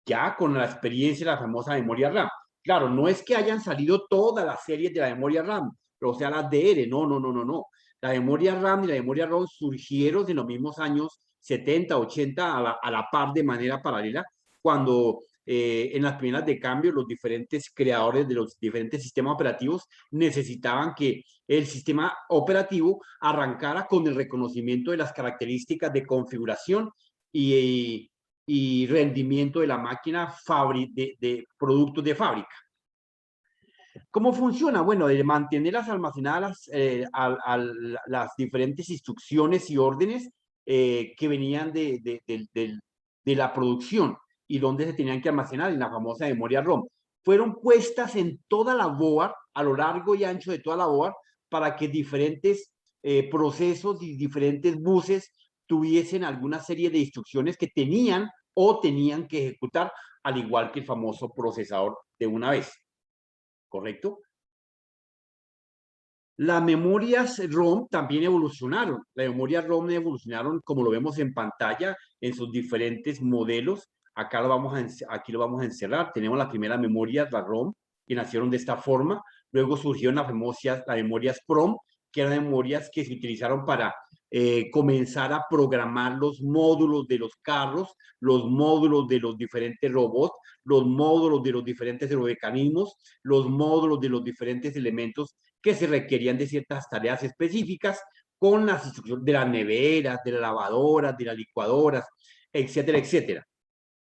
Ya con la experiencia de la famosa memoria RAM. Claro, no es que hayan salido todas las series de la memoria RAM, o sea, las DR, no. La memoria RAM y la memoria ROM surgieron en los mismos años 70, 80 a la par de manera paralela, cuando en las primeras de cambio los diferentes creadores de los diferentes sistemas operativos necesitaban que el sistema operativo arrancara con el reconocimiento de las características de configuración y rendimiento de la máquina de productos de fábrica. ¿Cómo funciona? Bueno, de mantenerlas almacenadas las diferentes instrucciones y órdenes que venían de la producción y donde se tenían que almacenar en la famosa memoria ROM. Fueron puestas en toda la board, a lo largo y ancho de toda la board, para que diferentes procesos y diferentes buses tuviesen alguna serie de instrucciones que tenían que ejecutar, al igual que el famoso procesador de una vez. ¿Correcto? Las memorias ROM también evolucionaron. Las memorias ROM evolucionaron, como lo vemos en pantalla, en sus diferentes modelos. Aquí lo vamos a encerrar. Tenemos las primeras memorias, la ROM, que nacieron de esta forma. Luego surgieron las memorias PROM, que eran memorias que se utilizaron para comenzar a programar los módulos de los carros, los módulos de los diferentes robots, los módulos de los diferentes aeromecanismos, los módulos de los diferentes elementos que se requerían de ciertas tareas específicas, con las instrucciones de las neveras, de las lavadoras, de las licuadoras, etcétera, etcétera.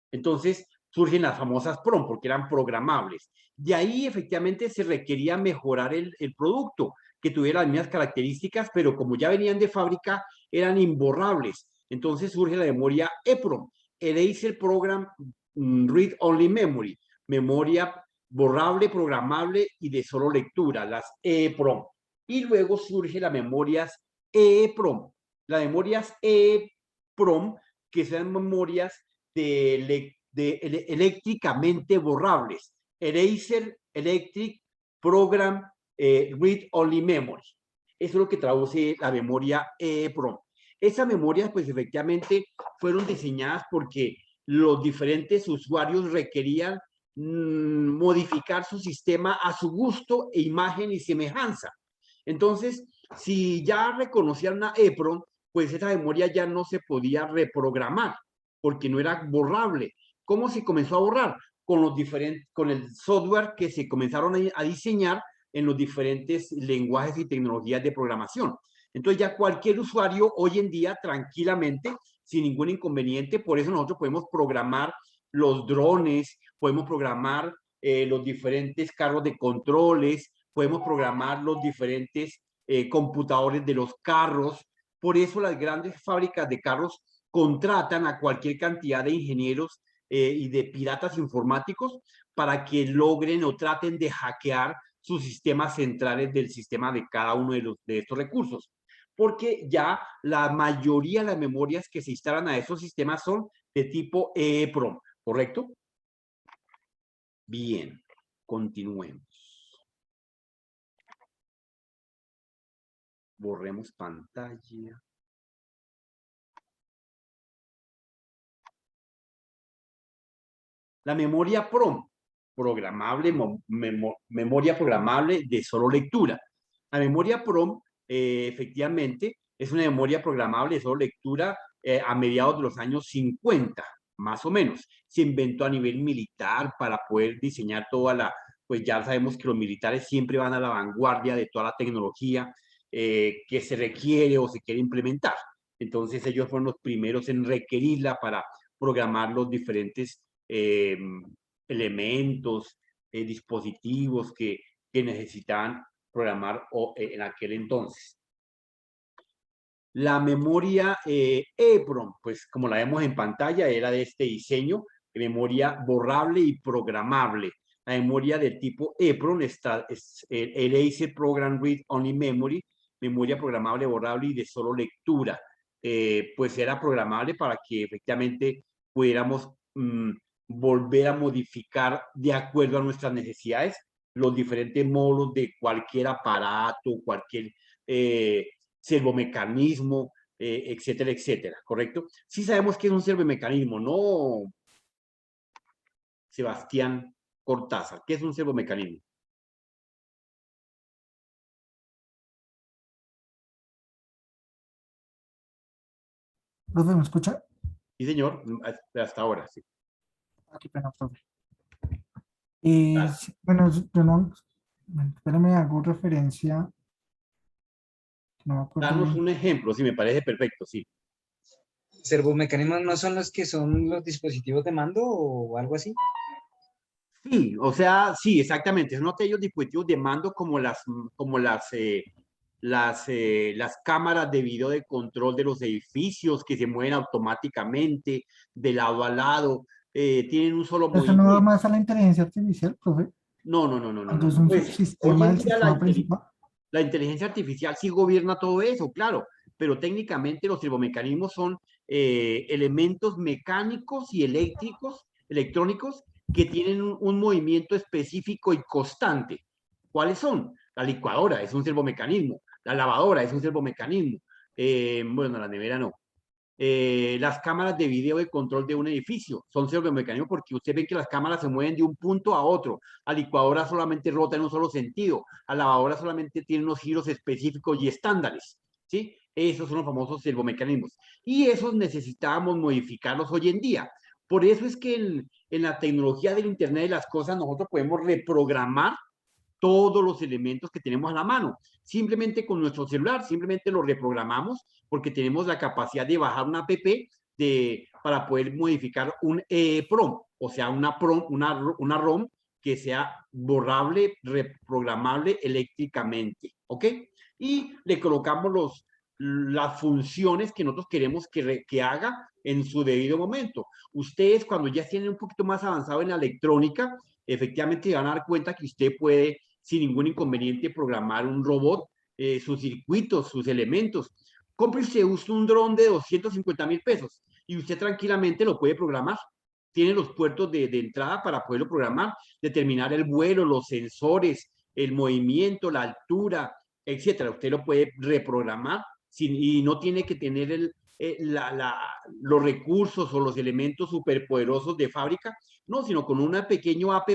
Entonces surgen las famosas PROM, porque eran programables. De ahí efectivamente se requería mejorar el producto, que tuviera las mismas características, pero como ya venían de fábrica, eran imborrables. Entonces surge la memoria EPROM, Eraser Program Read Only Memory, memoria borrable, programable y de solo lectura, las EEPROM. Y luego surge las memorias EEPROM. Las memorias EEPROM, que son memorias eléctricamente borrables. Eraser Electric Program Read Only Memory. Eso es lo que traduce la memoria EEPROM. Esas memorias, pues efectivamente, fueron diseñadas porque los diferentes usuarios requerían modificar su sistema a su gusto, e imagen y semejanza. Entonces, si ya reconocían una EEPROM, pues esa memoria ya no se podía reprogramar porque no era borrable. ¿Cómo se comenzó a borrar? Con el software que se comenzaron a diseñar en los diferentes lenguajes y tecnologías de programación. Entonces ya cualquier usuario hoy en día tranquilamente, sin ningún inconveniente, por eso nosotros podemos programar los drones, podemos programar los diferentes carros de controles, podemos programar los diferentes computadores de los carros. Por eso las grandes fábricas de carros contratan a cualquier cantidad de ingenieros y de piratas informáticos para que logren o traten de hackear sus sistemas centrales del sistema de cada uno de estos recursos. porque ya la mayoría de las memorias que se instalan a esos sistemas son de tipo EEPROM, ¿correcto? Bien, continuemos. Borremos pantalla. La memoria PROM, programable, memoria programable de solo lectura. La memoria PROM, efectivamente, es una memoria programable de solo lectura a mediados de los años 50, más o menos. Se inventó a nivel militar para poder diseñar toda la, pues ya sabemos que los militares siempre van a la vanguardia de toda la tecnología que se requiere o se quiere implementar. Entonces ellos fueron los primeros en requerirla para programar los diferentes elementos, dispositivos que necesitaban programar en aquel entonces. La memoria EEPROM, pues como la vemos en pantalla, era de este diseño, de memoria borrable y programable. La memoria del tipo EEPROM es el Laser Program Read Only Memory, memoria programable, borrable y de solo lectura. Pues era programable para que efectivamente pudiéramos volver a modificar de acuerdo a nuestras necesidades los diferentes módulos de cualquier aparato, cualquier servomecanismo, etcétera, etcétera, ¿correcto? Sí sabemos que es un servomecanismo, ¿no, Sebastián Cortázar? ¿Qué es un servomecanismo? Profe, ¿me escucha? Sí, señor, hasta ahora, sí. Aquí, pena, profe. Bueno, yo no, espérame, hago referencia. No me acuerdo Danos bien. un ejemplo, sí, me parece perfecto, sí. ¿Servomecanismos no son los que son los dispositivos de mando o algo así? Sí, o sea, sí, exactamente. Son aquellos dispositivos de mando como las cámaras de video de control de los edificios que se mueven automáticamente de lado a lado. Tienen un solo ¿Eso no va movimiento. más a la inteligencia artificial, profe? No. Cuando es un Pues hoy sistema en del día sistema principal. la inteligencia artificial sí gobierna todo eso, claro, pero técnicamente los servomecanismos son elementos mecánicos y electrónicos, que tienen un movimiento específico y constante. ¿Cuáles son? La licuadora es un servomecanismo, la lavadora es un servomecanismo, bueno, la nevera no. Las cámaras de video de control de un edificio son servomecanismos porque usted ve que las cámaras se mueven de un punto a otro. La licuadora solamente rota en un solo sentido. La lavadora solamente tiene unos giros específicos y estándares, ¿sí? Esos son los famosos servomecanismos. Y esos necesitábamos modificarlos hoy en día. Por eso es que en la tecnología del Internet de las cosas nosotros podemos reprogramar todos los elementos que tenemos a la mano. Simplemente con nuestro celular, simplemente lo reprogramamos porque tenemos la capacidad de bajar una app para poder modificar un EEPROM, o sea, una ROM que sea borrable, reprogramable eléctricamente, ¿ok? Y le colocamos las funciones que nosotros queremos que haga en su debido momento. Ustedes, cuando ya tienen un poquito más avanzado en la electrónica, efectivamente se van a dar cuenta que usted puede sin ningún inconveniente programar un robot, sus circuitos, sus elementos. Compre usted un dron de 250.000 pesos y usted tranquilamente lo puede programar. Tiene los puertos de entrada para poderlo programar, determinar el vuelo, los sensores, el movimiento, la altura, etcétera. Usted lo puede reprogramar y no tiene que tener los recursos o los elementos superpoderosos de fábrica, no, sino con una pequeña app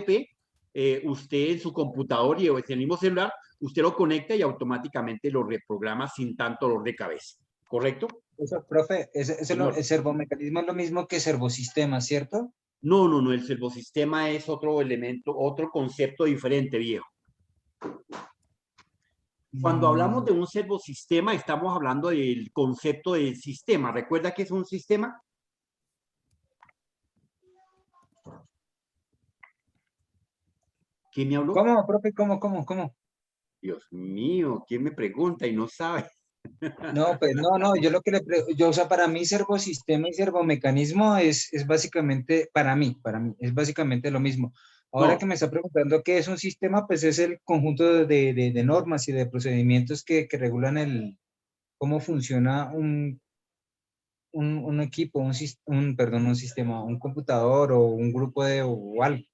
usted en su computador y en el mismo celular, usted lo conecta y automáticamente lo reprograma sin tanto dolor de cabeza, ¿correcto? Eso, profe, el servomecanismo es lo mismo que servosistema, ¿cierto? No, el servosistema es otro elemento, otro concepto diferente, viejo. Cuando hablamos de un servosistema, estamos hablando del concepto de sistema. ¿Recuerda qué es un sistema? ¿Quién me habló? ¿Cómo, profe? ¿Cómo? Dios mío, ¿quién me pregunta y no sabe? No, pues no, yo lo que o sea, para mí servosistema y servomecanismo es básicamente, para mí, es básicamente lo mismo. Ahora No. que me está preguntando qué es un sistema, pues es el conjunto de normas y de procedimientos que regulan cómo funciona un equipo, perdón, un sistema, un computador o un grupo o algo,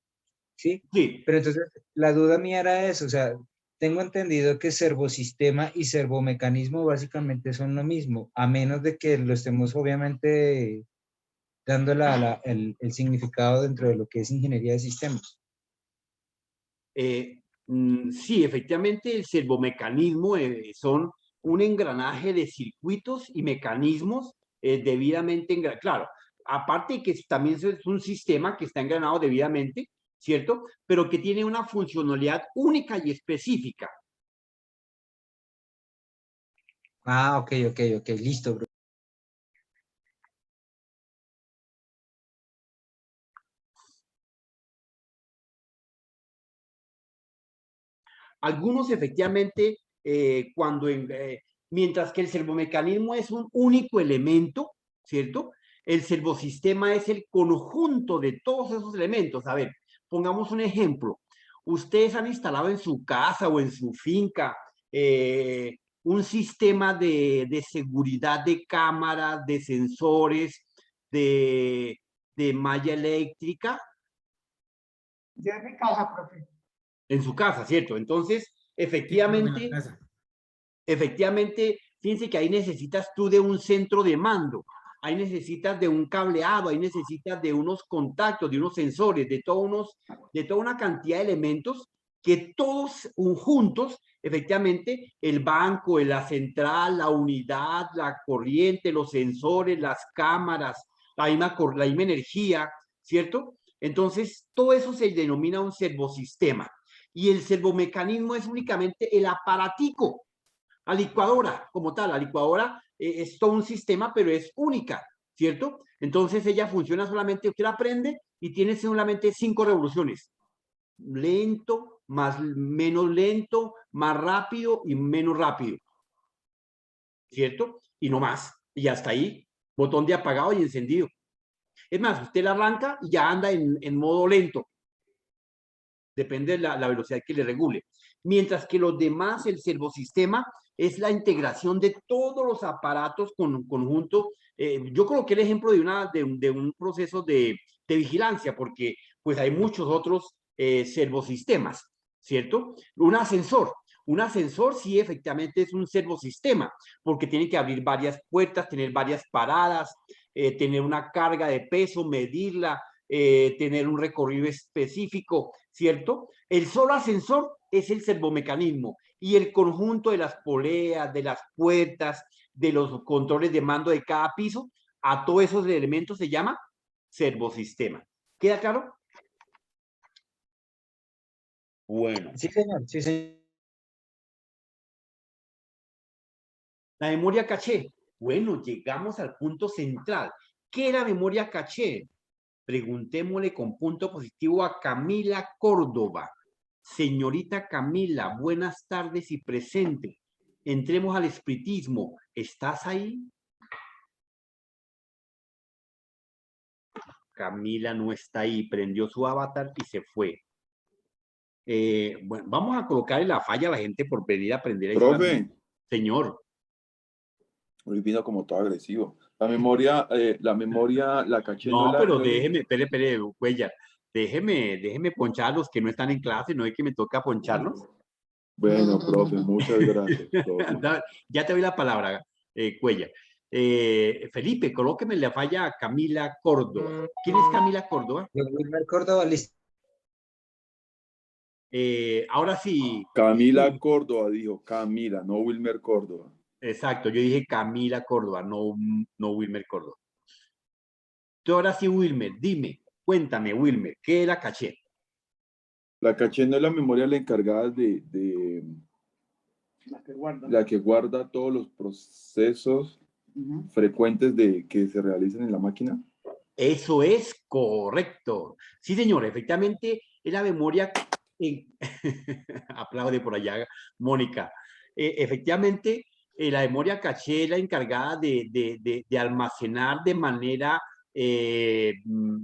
¿sí? Sí. Pero entonces la duda mía era eso, o sea, tengo entendido que servosistema y servomecanismo básicamente son lo mismo, a menos de que lo estemos obviamente dando el significado dentro de lo que es ingeniería de sistemas. Sí, efectivamente, el servomecanismo son un engranaje de circuitos y mecanismos debidamente engranados. Claro, aparte que también es un sistema que está engranado debidamente, ¿cierto? Pero que tiene una funcionalidad única y específica. Ah, ok, listo, bro. Algunos efectivamente, mientras que el servomecanismo es un único elemento, ¿cierto? El servosistema es el conjunto de todos esos elementos. A ver, pongamos un ejemplo. Ustedes han instalado en su casa o en su finca un sistema de seguridad de cámaras, de sensores, de malla eléctrica. Yo en mi casa, profe. En su casa, ¿cierto? Entonces, efectivamente, fíjense que ahí necesitas tú de un centro de mando, ahí necesitas de un cableado, ahí necesitas de unos contactos, de unos sensores, de toda una cantidad de elementos que todos juntos, efectivamente, el banco, la central, la unidad, la corriente, los sensores, las cámaras, la misma energía, ¿cierto? Entonces, todo eso se denomina un servosistema. Y el servomecanismo es únicamente el aparatico. La licuadora, como tal, la licuadora es todo un sistema, pero es única, ¿cierto? Entonces ella funciona solamente, usted la prende y tiene solamente 5 revoluciones. Lento, menos lento, más rápido y menos rápido, ¿cierto? Y no más. Y hasta ahí, botón de apagado y encendido. Es más, usted la arranca y ya anda en modo lento. Depende de la velocidad que le regule. Mientras que los demás, el servosistema, es la integración de todos los aparatos con un conjunto. Yo coloqué el ejemplo de un proceso de vigilancia, porque pues hay muchos otros servosistemas, ¿cierto? Un ascensor sí efectivamente es un servosistema, porque tiene que abrir varias puertas, tener varias paradas, tener una carga de peso, medirla, tener un recorrido específico, ¿cierto? El solo ascensor es el servomecanismo y el conjunto de las poleas, de las puertas, de los controles de mando de cada piso, a todos esos elementos se llama servosistema. ¿Queda claro? Bueno. Sí, señor, sí, señor. La memoria caché. Bueno, llegamos al punto central. ¿Qué era memoria caché? Preguntémosle con punto positivo a Camila Córdoba. Señorita Camila, buenas tardes y presente. Entremos al espiritismo. ¿Estás ahí? Camila no está ahí. Prendió su avatar y se fue. Bueno, vamos a colocarle la falla a la gente por venir a aprender. Profe. Señor. Hoy vino como todo agresivo. La memoria, la caché. No, pero déjeme, espere, Cuellar. Déjeme ponchar a los que no están en clase, no es que me toca poncharlos. Bueno, profe, muchas gracias. Profe. Ya te doy la palabra, Cuellar. Felipe, colóqueme la falla a Camila Córdoba. ¿Quién es Camila Córdoba? Wilmer Córdoba, listo. Ahora sí. Camila Córdoba dijo, Camila, no Wilmer Córdoba. Exacto, yo dije Camila Córdoba, no Wilmer Córdoba. Tú ahora sí, Wilmer, dime, cuéntame, Wilmer, ¿qué es la caché? La caché no es la memoria la encargada la que guarda todos los procesos frecuentes que se realizan en la máquina. Eso es correcto. Sí, señor, efectivamente es la memoria. Aplaude por allá, Mónica. Efectivamente, la memoria caché es la encargada de almacenar de manera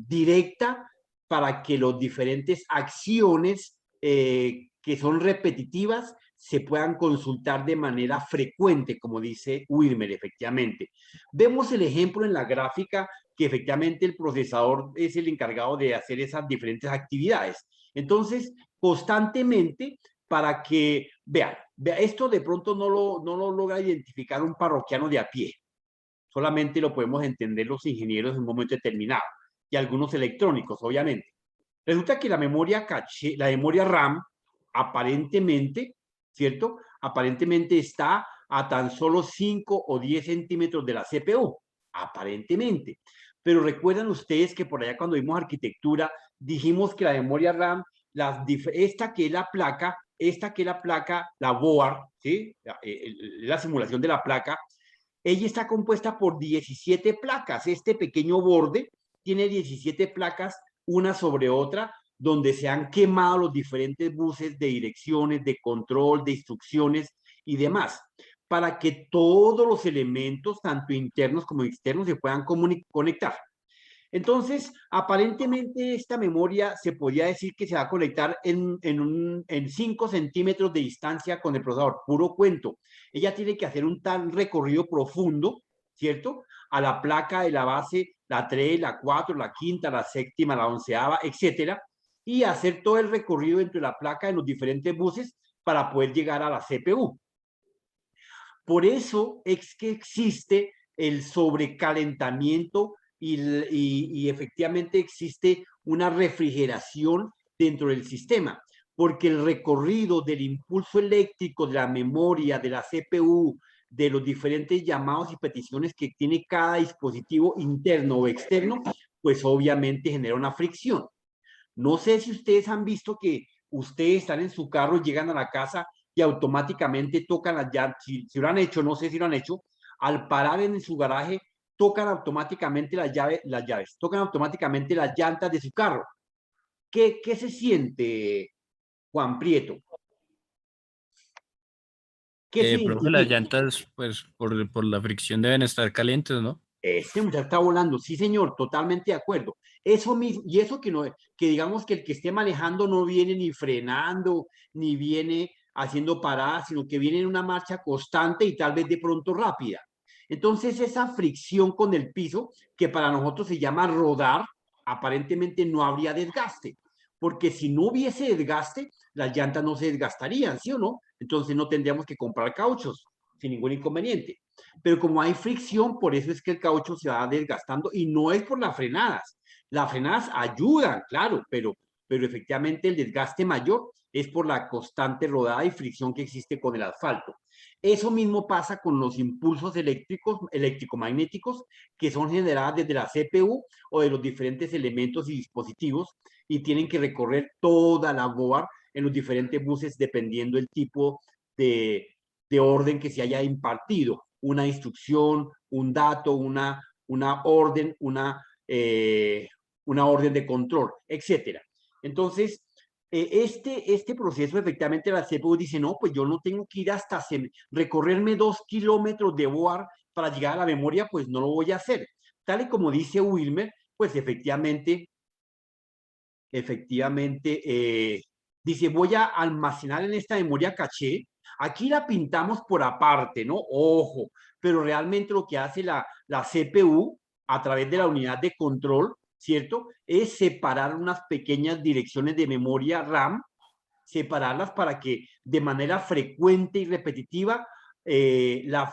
directa para que las diferentes acciones que son repetitivas se puedan consultar de manera frecuente, como dice Wilmer, efectivamente. Vemos el ejemplo en la gráfica que efectivamente el procesador es el encargado de hacer esas diferentes actividades. Entonces, constantemente, para que, vea, esto de pronto no lo logra identificar un parroquiano de a pie. Solamente lo podemos entender los ingenieros en un momento determinado y algunos electrónicos, obviamente. Resulta que la memoria caché, la memoria RAM, aparentemente, ¿cierto? Aparentemente está a tan solo 5 o 10 centímetros de la CPU, aparentemente. Pero recuerdan ustedes que por allá cuando vimos arquitectura, dijimos que la memoria RAM, esta que es la placa, la board, ¿sí? La simulación de la placa, ella está compuesta por 17 placas. Este pequeño borde tiene 17 placas, una sobre otra, donde se han quemado los diferentes buses de direcciones, de control, de instrucciones y demás, para que todos los elementos, tanto internos como externos, se puedan conectar. Entonces, aparentemente esta memoria se podría decir que se va a conectar en 5 centímetros de distancia con el procesador, puro cuento. Ella tiene que hacer un tal recorrido profundo, ¿cierto? A la placa de la base, la 3, la 4, la quinta, la séptima, la 11ª, etcétera, y hacer todo el recorrido entre la placa de los diferentes buses para poder llegar a la CPU. Por eso es que existe el sobrecalentamiento y efectivamente existe una refrigeración dentro del sistema, porque el recorrido del impulso eléctrico de la memoria, de la CPU, de los diferentes llamados y peticiones que tiene cada dispositivo interno o externo, pues obviamente genera una fricción. No sé si ustedes han visto que ustedes están en su carro, llegan a la casa y automáticamente tocan las llantas, si lo han hecho, no sé si lo han hecho, al parar en su garaje, tocan automáticamente tocan automáticamente las llantas de su carro. ¿Qué se siente, Juan Prieto? ¿Qué se Profe, las identifica? llantas, pues por la fricción deben estar calientes, ¿no? Este muchacho está volando, sí señor, totalmente de acuerdo. Eso mismo, y eso que digamos que el que esté manejando no viene ni frenando, ni viene haciendo paradas, sino que viene en una marcha constante y tal vez de pronto rápida. Entonces esa fricción con el piso, que para nosotros se llama rodar, aparentemente no habría desgaste, porque si no hubiese desgaste, las llantas no se desgastarían, ¿sí o no? Entonces no tendríamos que comprar cauchos sin ningún inconveniente. Pero como hay fricción, por eso es que el caucho se va desgastando y no es por las frenadas. Las frenadas ayudan, claro, pero efectivamente el desgaste mayor es por la constante rodada y fricción que existe con el asfalto. Eso mismo pasa con los impulsos eléctrico-magnéticos que son generados desde la CPU o de los diferentes elementos y dispositivos y tienen que recorrer toda la board en los diferentes buses dependiendo del tipo de orden que se haya impartido. Una instrucción, un dato, una orden, una orden de control, etcétera. Entonces, este proceso, efectivamente, la CPU dice, no, pues yo no tengo que ir hasta recorrerme 2 kilómetros de board para llegar a la memoria, pues no lo voy a hacer. Tal y como dice Wilmer, pues efectivamente, dice, voy a almacenar en esta memoria caché. Aquí la pintamos por aparte, ¿no? Ojo, pero realmente lo que hace la CPU a través de la unidad de control, ¿cierto? Es separar unas pequeñas direcciones de memoria RAM, separarlas para que de manera frecuente y repetitiva la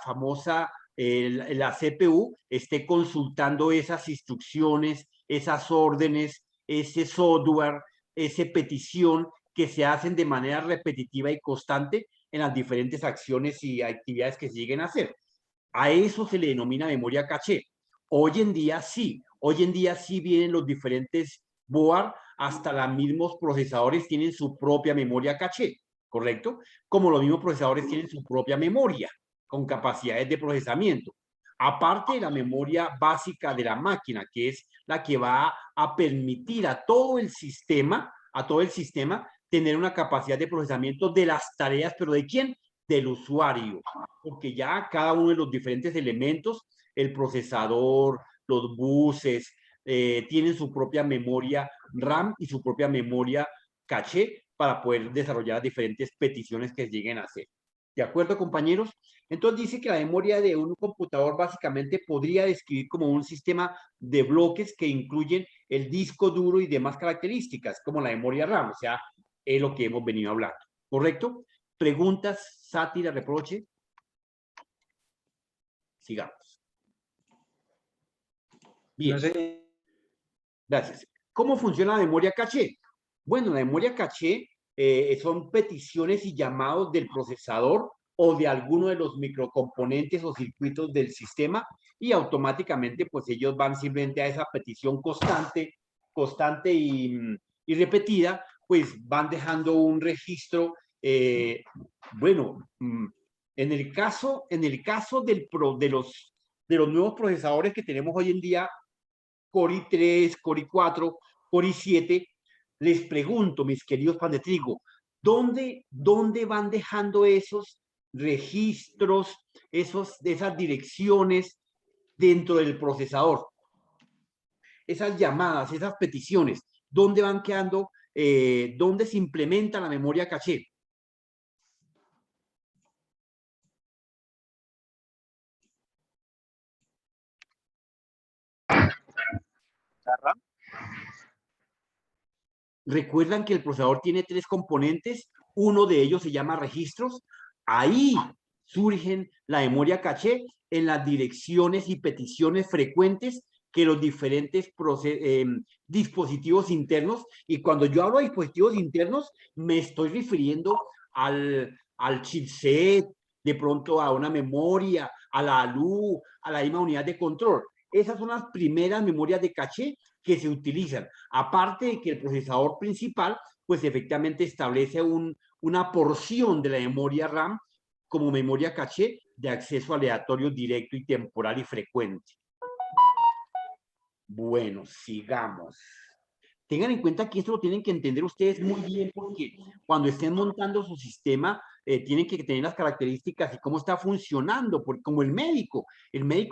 CPU esté consultando esas instrucciones, esas órdenes, ese software, esa petición que se hacen de manera repetitiva y constante en las diferentes acciones y actividades que se lleguen a hacer. A eso se le denomina memoria caché. Hoy en día sí vienen los diferentes board, hasta los mismos procesadores tienen su propia memoria caché, ¿correcto? Como los mismos procesadores tienen su propia memoria con capacidades de procesamiento. Aparte de la memoria básica de la máquina, que es la que va a permitir a todo el sistema tener una capacidad de procesamiento de las tareas, pero ¿de quién? Del usuario, porque ya cada uno de los diferentes elementos, el procesador, los buses, tienen su propia memoria RAM y su propia memoria caché para poder desarrollar diferentes peticiones que lleguen a hacer. ¿De acuerdo, compañeros? Entonces dice que la memoria de un computador básicamente podría describir como un sistema de bloques que incluyen el disco duro y demás características, como la memoria RAM, o sea, es lo que hemos venido hablando. ¿Correcto? ¿Preguntas, sátira, reproche? Sigamos. Bien. No sé. Gracias. ¿Cómo funciona la memoria caché? Bueno, la memoria caché son peticiones y llamados del procesador o de alguno de los microcomponentes o circuitos del sistema y automáticamente pues ellos van simplemente a esa petición constante y repetida, pues van dejando un registro. Bueno, en el caso de los nuevos procesadores que tenemos hoy en día, Core i3, Core i4, Core i7, les pregunto, mis queridos pan de trigo, ¿dónde van dejando esos registros, esas direcciones dentro del procesador? Esas llamadas, esas peticiones, ¿dónde van quedando? ¿Dónde se implementa la memoria caché? ¿Recuerdan que el procesador tiene 3 componentes? Uno de ellos se llama registros. Ahí surgen la memoria caché en las direcciones y peticiones frecuentes que los diferentes dispositivos internos, y cuando yo hablo de dispositivos internos, me estoy refiriendo al chipset, de pronto a una memoria, a la ALU, a la misma unidad de control. Esas son las primeras memorias de caché que se utilizan. Aparte de que el procesador principal, pues efectivamente establece una porción de la memoria RAM como memoria caché de acceso aleatorio directo y temporal y frecuente. Bueno, sigamos. Tengan en cuenta que esto lo tienen que entender ustedes muy bien, porque cuando estén montando su sistema, tienen que tener las características y cómo está funcionando, porque como el médico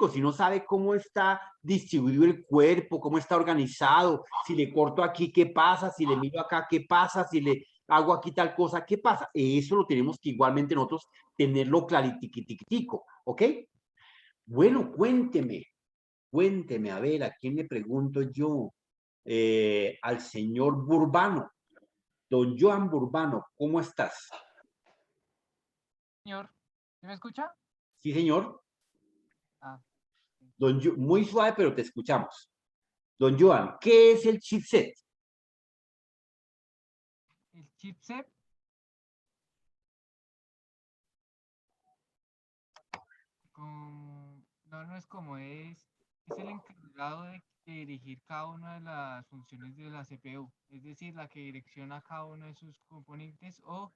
si no sabe cómo está distribuido el cuerpo, cómo está organizado, si le corto aquí, ¿qué pasa? Si le miro acá, ¿qué pasa? Si le hago aquí tal cosa, ¿qué pasa? Eso lo tenemos que igualmente nosotros tenerlo claritiquitico, ¿ok? Bueno, cuénteme, a ver, ¿a quién le pregunto yo? Al señor Burbano. Don Joan Burbano, ¿cómo estás? Señor, ¿me escucha? Sí, señor. Ah. Muy suave, pero te escuchamos. Don Joan, ¿qué es el chipset? El chipset no es como es el encargado de dirigir cada una de las funciones de la CPU, es decir, la que direcciona cada uno de sus componentes o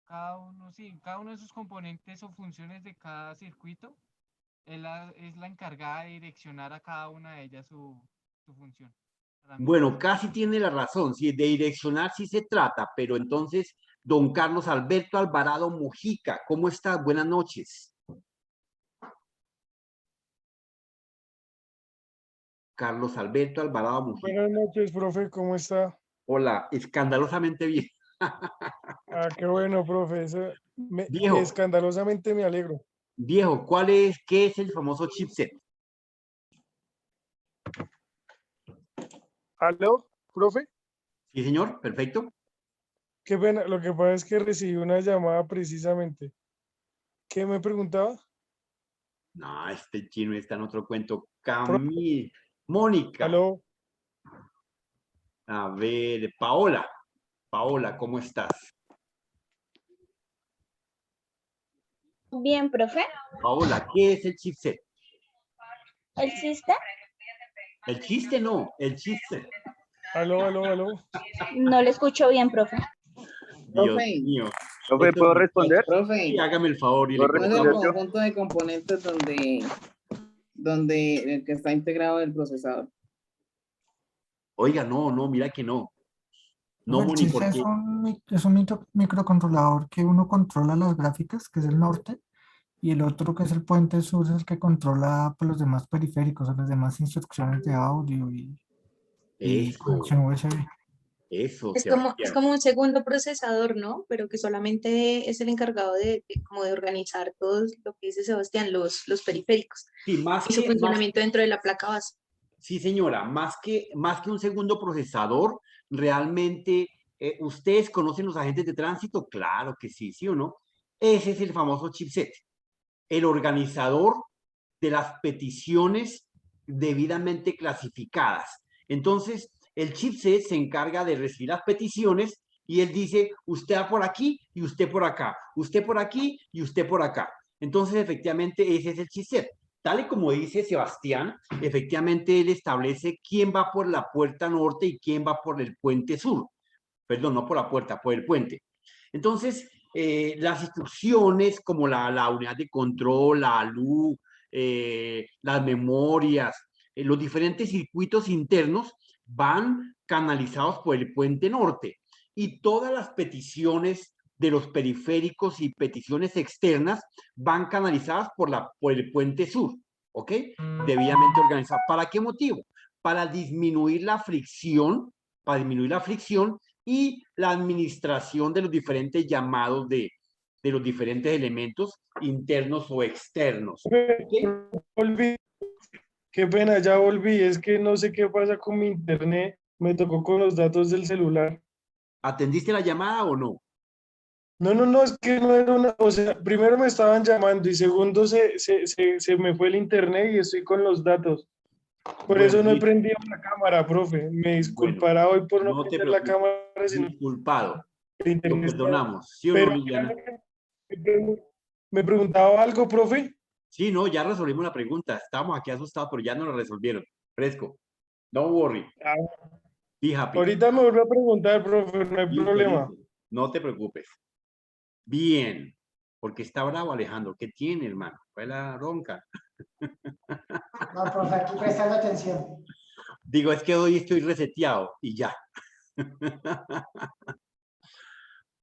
cada uno de sus componentes o funciones de cada circuito es la encargada de direccionar a cada una de ellas su función. Bueno, casi tiene la razón, sí, de direccionar sí se trata, pero entonces, don Carlos Alberto Alvarado Mujica, ¿cómo estás? Buenas noches. Carlos Alberto Alvarado Mujica. Buenas noches, profe, ¿cómo está? Hola, escandalosamente bien. Ah, qué bueno, profe, Viejo. Escandalosamente me alegro. Viejo, ¿qué es el famoso chipset? ¿Aló, profe? Sí, señor, perfecto. Qué pena, lo que pasa es que recibí una llamada precisamente. ¿Qué me preguntaba? No, este chino está en otro cuento. Camila, Mónica. ¿Aló? A ver, Paola. Paola, ¿cómo estás? Bien, profe. Paola, ¿qué es el chipset? ¿El chiste? El chiste no, el chipset. ¿Aló? No le escucho bien, profe. Dios mío. Profe, ¿puedo responder? Profe, Sí, hágame el favor. ¿no es el conjunto de componentes donde el que está integrado el procesador? Oiga, no, mira que no. No, El Moni, chip porque es un microcontrolador que uno controla las gráficas, que es el norte, y el otro que es el puente sur es el que controla pues, los demás periféricos o las demás instrucciones de audio y y Eso, conexión USB. eso, Es Sebastián. como un segundo procesador, ¿no? Pero que solamente es el encargado como de organizar todo lo que dice Sebastián, los periféricos Sí, y su funcionamiento dentro de la placa base. Sí, señora, más que un segundo procesador, realmente, ¿ustedes conocen los agentes de tránsito? Claro que sí, ¿sí o no? Ese es el famoso chipset, el organizador de las peticiones debidamente clasificadas. Entonces, el chipset se encarga de recibir las peticiones y él dice, usted va por aquí y usted por acá, usted por aquí y usted por acá. Entonces, efectivamente, ese es el chipset. Tal y como dice Sebastián, efectivamente él establece quién va por la puerta norte y quién va por el puente sur. Perdón, no por la puerta, por el puente. Entonces, las instrucciones como la unidad de control, la luz, las memorias, los diferentes circuitos internos van canalizados por el puente norte y todas las peticiones de los periféricos y peticiones externas van canalizadas por el puente sur, ¿ok? Debidamente organizado. ¿Para qué motivo? Para disminuir la fricción, y la administración de los diferentes llamados de los diferentes elementos internos o externos. Volví. Qué pena, ya volví. Es que no sé qué pasa con mi internet. Me tocó con los datos del celular. ¿Atendiste la llamada o no? No, es que no era una, o sea, primero me estaban llamando y segundo se me fue el internet y estoy con los datos. Por Bueno, eso no he listo. prendido la cámara, profe. Me disculpará hoy por no No te prender la preocupes. cámara, sino Disculpado. el Lo internet está- perdonamos. ¿Sí o Pero no, Liliana? me preguntaba algo, profe. Sí, no, ya resolvimos la pregunta. Estábamos aquí asustados, pero ya nos la resolvieron. Fresco. Don't worry. Be happy. Ahorita me vuelvo a preguntar, profe, no hay Listo, problema. listo. No te preocupes. Bien. Porque está bravo, Alejandro. ¿Qué tiene, hermano? Fue la ronca. No, profe, aquí prestando atención. Digo, es que hoy estoy reseteado y ya.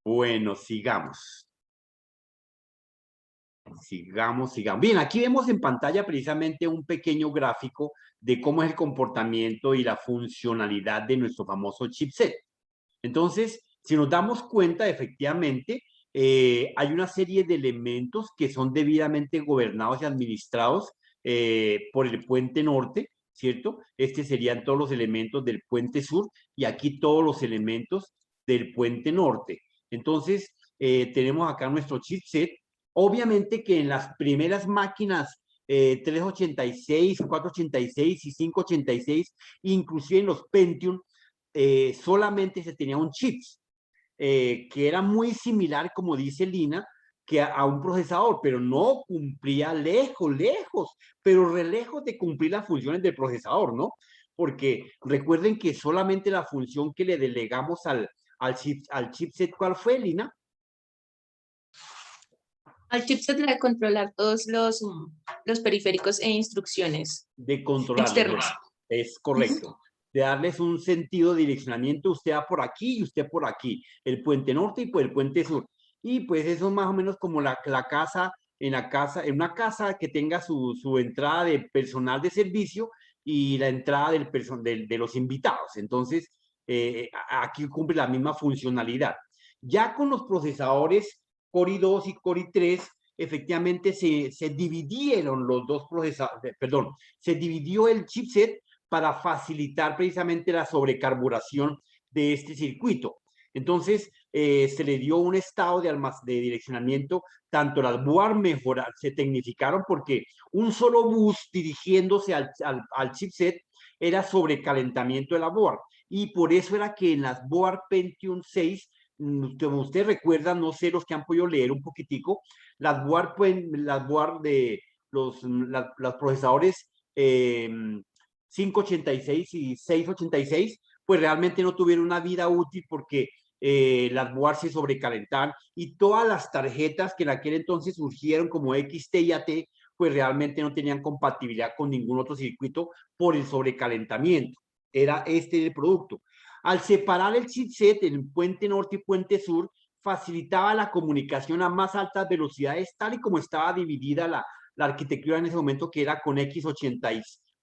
Bueno, sigamos. Sigamos. Bien, aquí vemos en pantalla precisamente un pequeño gráfico de cómo es el comportamiento y la funcionalidad de nuestro famoso chipset. Entonces, si nos damos cuenta, efectivamente, hay una serie de elementos que son debidamente gobernados y administrados por el puente norte, ¿cierto? Serían todos los elementos del puente sur y aquí todos los elementos del puente norte. Entonces, tenemos acá nuestro chipset. Obviamente que en las primeras máquinas 386, 486 y 586, inclusive en los Pentium, solamente se tenía un chip que era muy similar, como dice Lina, que a un procesador, pero no cumplía lejos, pero re lejos de cumplir las funciones del procesador, ¿no? Porque recuerden que solamente la función que le delegamos al chipset, ¿cuál fue, Lina? Al chipset de controlar todos los periféricos e instrucciones De controlarlos. externos. Es correcto. De darles un sentido de direccionamiento, usted va por aquí y usted por aquí, el puente norte y por el puente sur. Y pues eso es más o menos como la casa, en una casa que tenga su entrada de personal de servicio y la entrada de los invitados. Entonces, aquí cumple la misma funcionalidad. Ya con los procesadores Core i2 y Core i3, efectivamente se dividieron los dos procesadores, perdón, se dividió el chipset para facilitar precisamente la sobrecarburación de este circuito. Entonces, se le dio un estado de direccionamiento, tanto las board se tecnificaron porque un solo bus dirigiéndose al chipset era sobrecalentamiento de la board. Y por eso era que en las board Pentium 6, como ustedes recuerdan, no sé, los que han podido leer un poquitico, las board de los procesadores 586 y 686, pues realmente no tuvieron una vida útil porque las board se sobrecalentaban y todas las tarjetas que en aquel entonces surgieron como XT y AT, pues realmente no tenían compatibilidad con ningún otro circuito por el sobrecalentamiento. Era el producto. Al separar el chipset en puente norte y puente sur, facilitaba la comunicación a más altas velocidades, tal y como estaba dividida la arquitectura en ese momento, que era con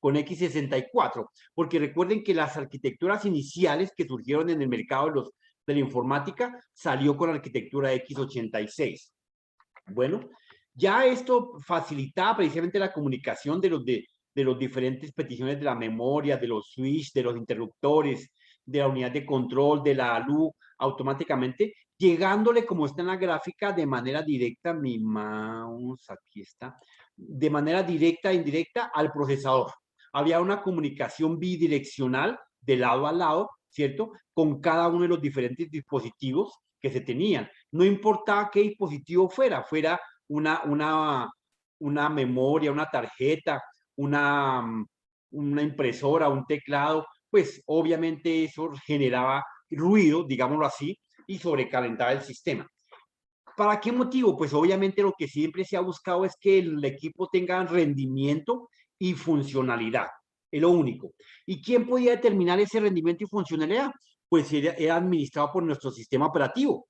con x64, porque recuerden que las arquitecturas iniciales que surgieron en el mercado de la informática salió con arquitectura x86. Bueno, ya esto facilitaba precisamente la comunicación de los diferentes peticiones de la memoria, de los switch, de los interruptores, de la unidad de control, de la luz, automáticamente, llegándole, como está en la gráfica, de manera directa, mi mouse, aquí está, de manera directa e indirecta al procesador. Había una comunicación bidireccional de lado a lado, ¿cierto? Con cada uno de los diferentes dispositivos que se tenían. No importaba qué dispositivo fuera una memoria, una tarjeta, una impresora, un teclado, pues obviamente eso generaba ruido, digámoslo así, y sobrecalentaba el sistema. ¿Para qué motivo? Pues obviamente lo que siempre se ha buscado es que el equipo tenga rendimiento y funcionalidad. Es lo único. ¿Y quién podía determinar ese rendimiento y funcionalidad? Pues era administrado por nuestro sistema operativo.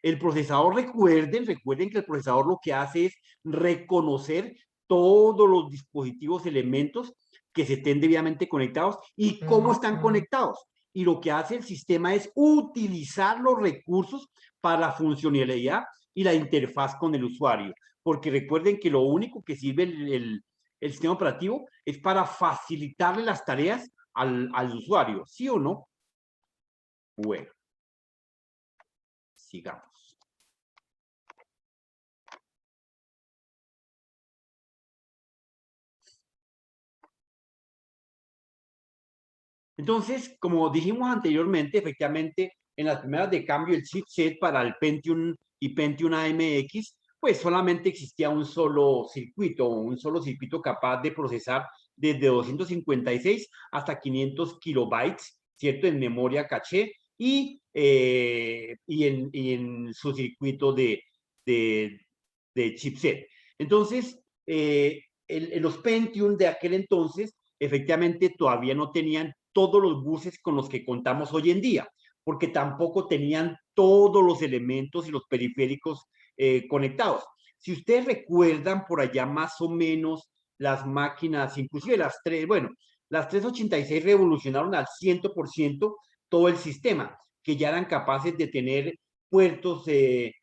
El procesador, recuerden que el procesador lo que hace es reconocer todos los dispositivos, elementos que se estén debidamente conectados y cómo están conectados. Y lo que hace el sistema es utilizar los recursos para la funcionalidad y la interfaz con el usuario. Porque recuerden que lo único que sirve el sistema operativo es para facilitarle las tareas al usuario, ¿sí o no? Bueno, sigamos. Entonces, como dijimos anteriormente, efectivamente, en las primeras de cambio, el chipset para el Pentium y Pentium AMX, pues solamente existía un solo circuito capaz de procesar desde 256 hasta 500 kilobytes, ¿cierto? En memoria caché y en su circuito de chipset. Entonces, los Pentium de aquel entonces, efectivamente, todavía no tenían todos los buses con los que contamos hoy en día, porque tampoco tenían todos los elementos y los periféricos conectados. Si ustedes recuerdan por allá más o menos las máquinas, inclusive las 386 revolucionaron al 100% todo el sistema, que ya eran capaces de tener puertos de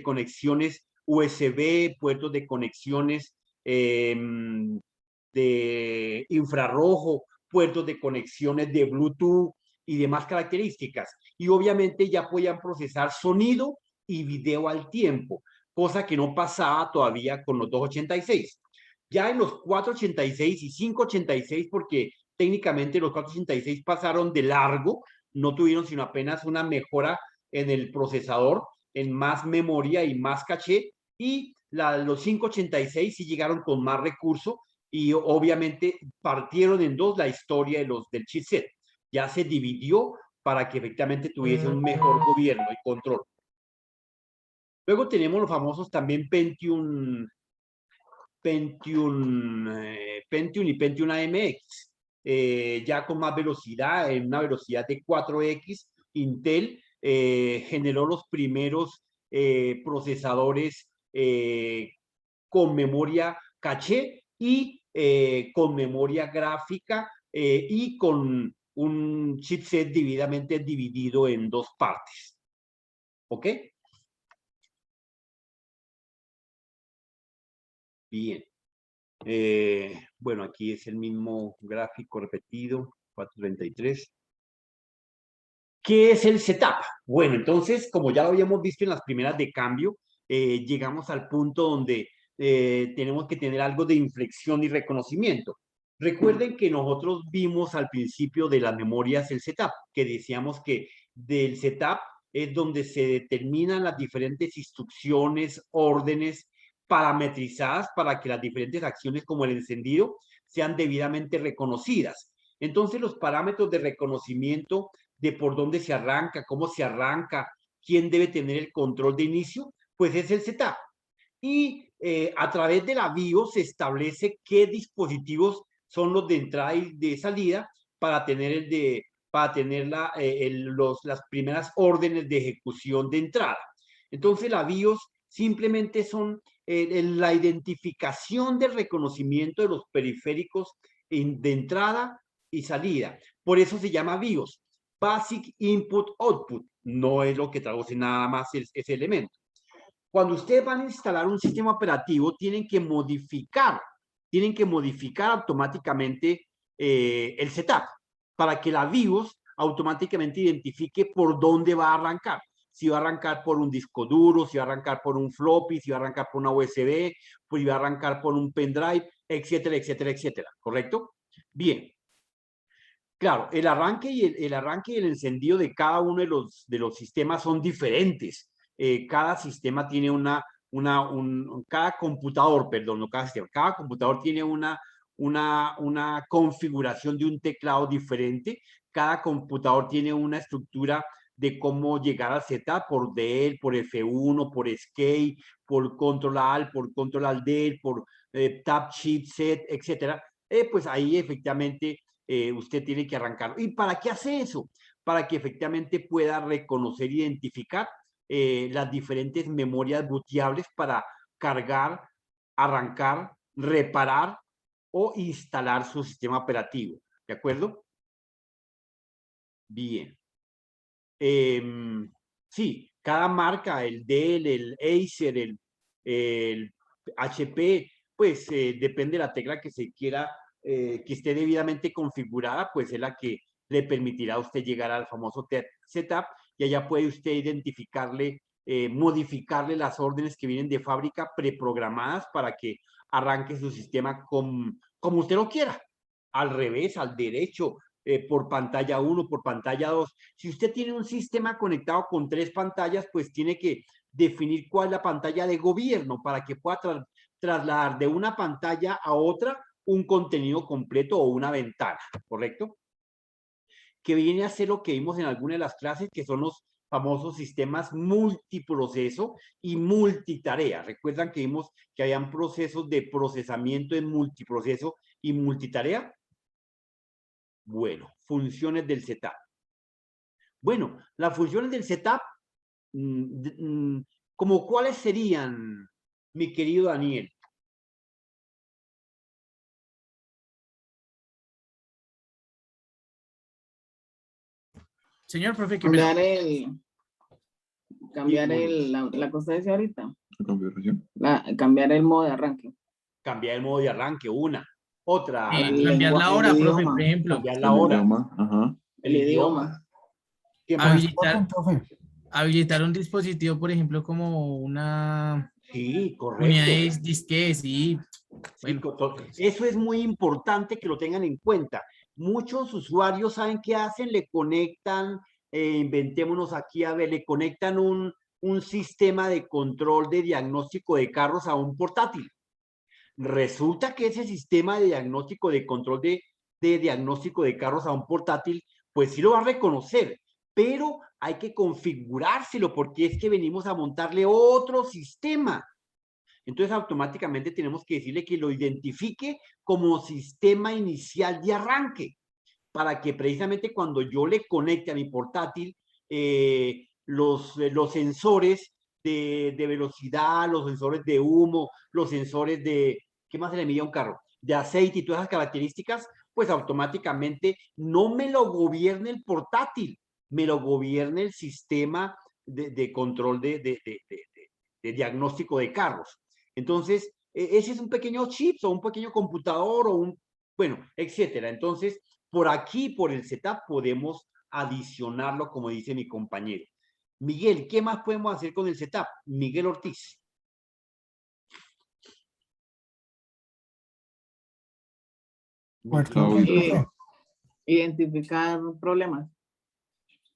conexiones USB, puertos de conexiones de infrarrojo, puertos de conexiones de Bluetooth y demás características. Y obviamente ya podían procesar sonido y video al tiempo, cosa que no pasaba todavía con los 286. Ya en los 486 y 586, porque técnicamente los 486 pasaron de largo, no tuvieron sino apenas una mejora en el procesador, en más memoria y más caché, y los 586 sí llegaron con más recursos, y obviamente partieron en dos la historia del chipset. Ya se dividió para que efectivamente tuviese un mejor gobierno y control. Luego tenemos los famosos también Pentium y Pentium AMX, ya con más velocidad, en una velocidad de 4X. Intel generó los primeros procesadores con memoria caché y con memoria gráfica y con un chipset debidamente dividido en dos partes. ¿Ok? Bien. Bueno, aquí es el mismo gráfico repetido, 433. ¿Qué es el setup? Bueno, entonces, como ya lo habíamos visto en las primeras de cambio, llegamos al punto donde tenemos que tener algo de inflexión y reconocimiento. Recuerden que nosotros vimos al principio de las memorias el setup, que decíamos que del setup es donde se determinan las diferentes instrucciones, órdenes parametrizadas para que las diferentes acciones como el encendido sean debidamente reconocidas. Entonces los parámetros de reconocimiento de por dónde se arranca, cómo se arranca, quién debe tener el control de inicio, pues es el setup. Y a través de la BIOS se establece qué dispositivos son los de entrada y de salida para tener las primeras órdenes de ejecución de entrada. Entonces la BIOS simplemente son la identificación del reconocimiento de los periféricos de entrada y salida. Por eso se llama BIOS, Basic Input Output. No es lo que traduce nada más ese elemento. Cuando ustedes van a instalar un sistema operativo, tienen que modificar automáticamente el setup para que la BIOS automáticamente identifique por dónde va a arrancar. Si va a arrancar por un disco duro, si va a arrancar por un floppy, si va a arrancar por una USB, si va a arrancar por un pendrive, etcétera, etcétera, etcétera. ¿Correcto? Bien. Claro, el arranque y el encendido de cada uno de los sistemas son diferentes. Cada sistema tiene cada computador, perdón, no cada sistema, cada computador tiene una configuración de un teclado diferente. Cada computador tiene una estructura de cómo llegar al setup por DEL, por F1, por Escape, por Control Alt, por Control Alt Del, por Tab Shift Set, etcétera. Pues ahí efectivamente usted tiene que arrancar. ¿Y para qué hace eso? Para que efectivamente pueda reconocer e identificar las diferentes memorias booteables para cargar, arrancar, reparar o instalar su sistema operativo. ¿De acuerdo? Bien. Sí, cada marca, el Dell, el Acer, el HP, pues depende de la tecla que se quiera, que esté debidamente configurada, pues es la que le permitirá a usted llegar al famoso setup y allá puede usted identificarle, modificarle las órdenes que vienen de fábrica preprogramadas para que arranque su sistema como usted lo quiera, al revés, al derecho, por pantalla 1, por pantalla 2. Si usted tiene un sistema conectado con 3 pantallas, pues tiene que definir cuál es la pantalla de gobierno para que pueda trasladar de una pantalla a otra un contenido completo o una ventana, ¿correcto? Que viene a ser lo que vimos en alguna de las clases, que son los famosos sistemas multiproceso y multitarea. Recuerdan que vimos que habían procesos de procesamiento en multiproceso y multitarea. Bueno, funciones del setup. Bueno, las funciones del setup, ¿como cuáles serían, mi querido Daniel? Señor profe, ¿qué cambiar la cosa de ese ahorita. Cambiar el modo de arranque. Cambiar el modo de arranque, una. Otra. Cambiar la hora, profe, por ejemplo. Cambiar la hora. El idioma. Habilitar un dispositivo, por ejemplo, como una correcto. unidad de disque, sí. Bueno. Eso es muy importante que lo tengan en cuenta. Muchos usuarios saben qué hacen, le conectan, inventémonos aquí, a ver, le conectan un sistema de control de diagnóstico de carros a un portátil. Resulta que ese sistema de diagnóstico de control de diagnóstico de carros a un portátil, pues sí lo va a reconocer, pero hay que configurárselo porque es que venimos a montarle otro sistema. Entonces automáticamente tenemos que decirle que lo identifique como sistema inicial de arranque para que precisamente cuando yo le conecte a mi portátil los sensores de velocidad, los sensores de humo, los sensores de, ¿qué más se le mide a un carro? De aceite y todas esas características, pues automáticamente no me lo gobierne el portátil, me lo gobierne el sistema de control de diagnóstico de carros. Entonces, ese es un pequeño chip o un pequeño computador o bueno, etcétera. Entonces, por aquí, por el setup, podemos adicionarlo, como dice mi compañero. Miguel, ¿qué más podemos hacer con el setup? Miguel Ortiz. Identificar problemas.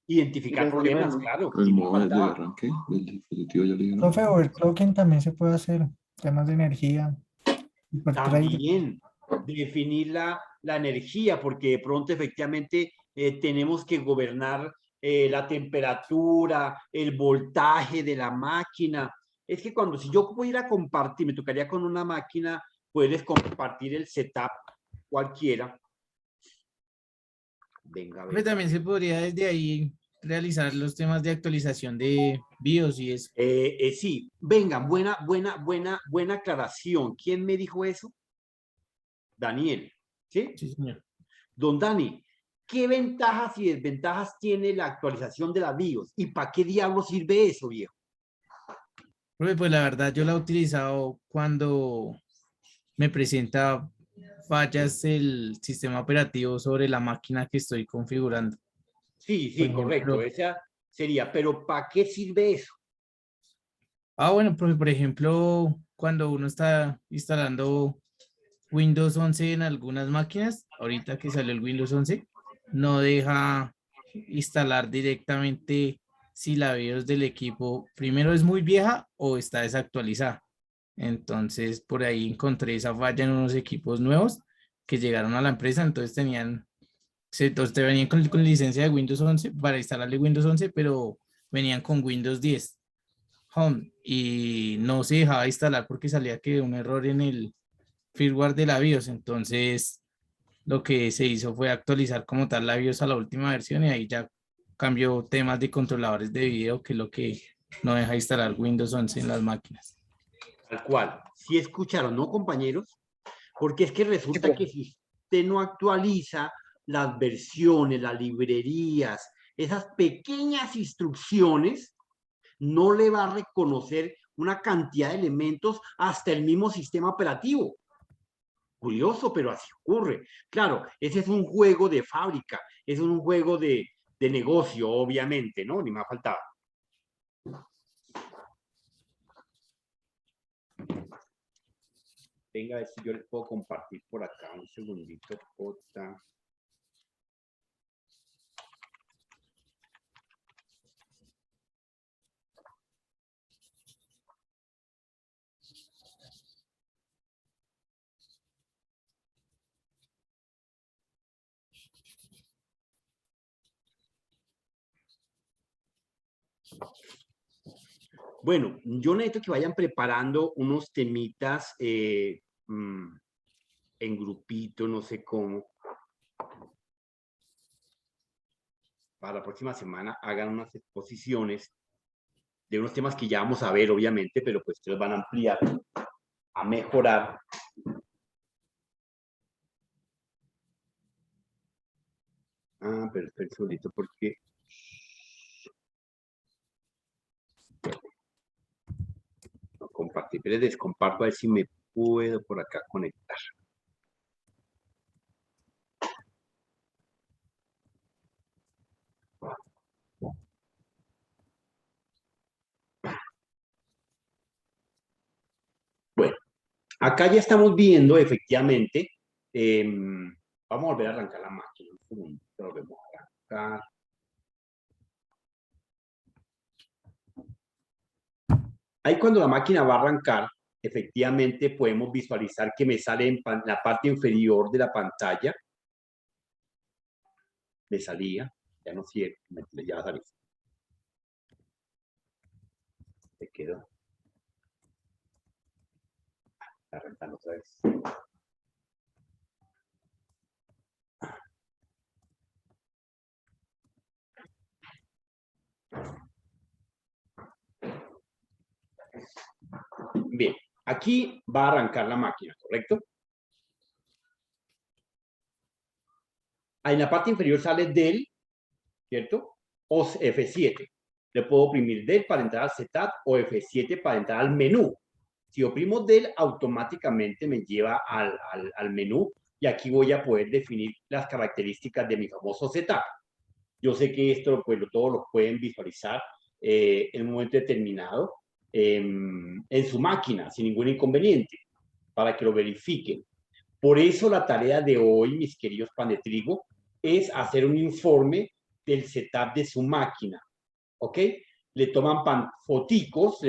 Identificar problemas, claro. El modo de arranque del dispositivo ya le digo. Profe, overclocking también se puede hacer, temas de energía. También definir la energía, porque de pronto efectivamente tenemos que gobernar la temperatura, el voltaje de la máquina. Es que si yo pudiera compartir, me tocaría con una máquina, puedes compartir el setup cualquiera. Venga, a ver. También se podría desde ahí realizar los temas de actualización de BIOS y eso. Sí, venga, buena aclaración. ¿Quién me dijo eso? Daniel, ¿sí? Sí, señor. Don Dani, ¿qué ventajas y desventajas tiene la actualización de la BIOS? ¿Y para qué diablos sirve eso, viejo? Profe, pues la verdad yo la he utilizado cuando me presenta fallas el sistema operativo sobre la máquina que estoy configurando. Sí, Por sí, correcto. ejemplo, Esa sería, pero ¿para qué sirve eso? bueno, profe, por ejemplo, cuando uno está instalando Windows 11 en algunas máquinas, ahorita que salió el Windows 11, no deja instalar directamente si la BIOS del equipo primero es muy vieja o está desactualizada. Entonces, por ahí encontré esa falla en unos equipos nuevos que llegaron a la empresa, entonces entonces te venían con licencia de Windows 11 para instalarle Windows 11, pero venían con Windows 10 Home y no se dejaba instalar porque salía que un error en el firmware de la BIOS. Entonces, lo que se hizo fue actualizar como tal la BIOS a la última versión y ahí ya cambió temas de controladores de video, que es lo que no deja instalar Windows 11 en las máquinas. Tal cual. ¿Sí escucharon, no, compañeros? Porque es que resulta que si usted no actualiza las versiones, las librerías, esas pequeñas instrucciones, no le va a reconocer una cantidad de elementos hasta el mismo sistema operativo. Curioso, pero así ocurre. Claro, ese es un juego de fábrica, es un juego de negocio, obviamente, ¿no? Ni más faltaba. Venga, a ver si yo les puedo compartir por acá un segundito, J. Bueno, yo necesito que vayan preparando unos temitas en grupito, no sé cómo. Para la próxima semana hagan unas exposiciones de unos temas que ya vamos a ver, obviamente, pero pues ustedes van a ampliar, a mejorar. Pero espera un segundito, porque... No compartí, pero les comparto a ver si me puedo por acá conectar. Bueno, acá ya estamos viendo efectivamente, vamos a volver a arrancar la máquina, un segundo, volvemos a arrancar. Ahí cuando la máquina va a arrancar, efectivamente podemos visualizar que me sale en la parte inferior de la pantalla. Me salía, ya no sigue, ya va a salir. Se quedó. Arrancando otra vez. Bien, aquí va a arrancar la máquina, ¿correcto? Ahí en la parte inferior sale del, ¿cierto? O F7. Le puedo oprimir del para entrar al setup o F7 para entrar al menú. Si oprimo del, automáticamente me lleva al menú y aquí voy a poder definir las características de mi famoso setup. Yo sé que esto pues todos lo pueden visualizar en un momento determinado en su máquina sin ningún inconveniente para que lo verifiquen. Por eso la tarea de hoy, mis queridos pan de trigo, es hacer un informe del setup de su máquina. ¿Ok? Le toman foticos,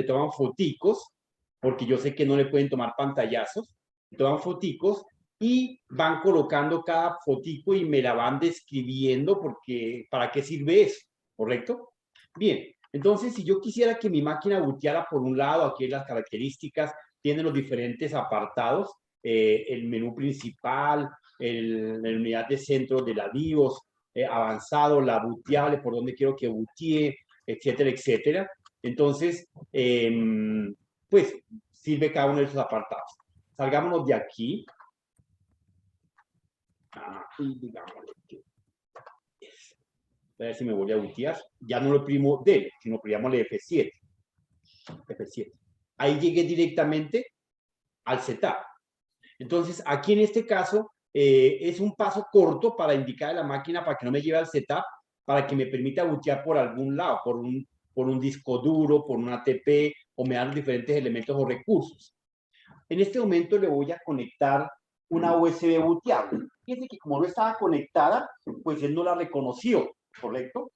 porque yo sé que no le pueden tomar pantallazos, le toman foticos y van colocando cada fotico y me la van describiendo porque para qué sirve eso, ¿correcto? Bien, entonces si yo quisiera que mi máquina booteara por un lado, aquí las características, tiene los diferentes apartados, el menú principal, la unidad de centro de la BIOS, avanzado, la booteable, por donde quiero que bootee, etcétera, etcétera. Entonces, pues sirve cada uno de esos apartados. Salgámonos de aquí. Y digámosle que a ver si me voy a bootear. Ya no lo primo D, sino primámosle F7. F7. Ahí llegué directamente al setup. Entonces, aquí en este caso, es un paso corto para indicar a la máquina para que no me lleve al setup, para que me permita bootear por algún lado, por un disco duro, por una ATP, o me dan los diferentes elementos o recursos. En este momento le voy a conectar una USB booteable. Fíjense que como no estaba conectada, pues él no la reconoció, ¿correcto?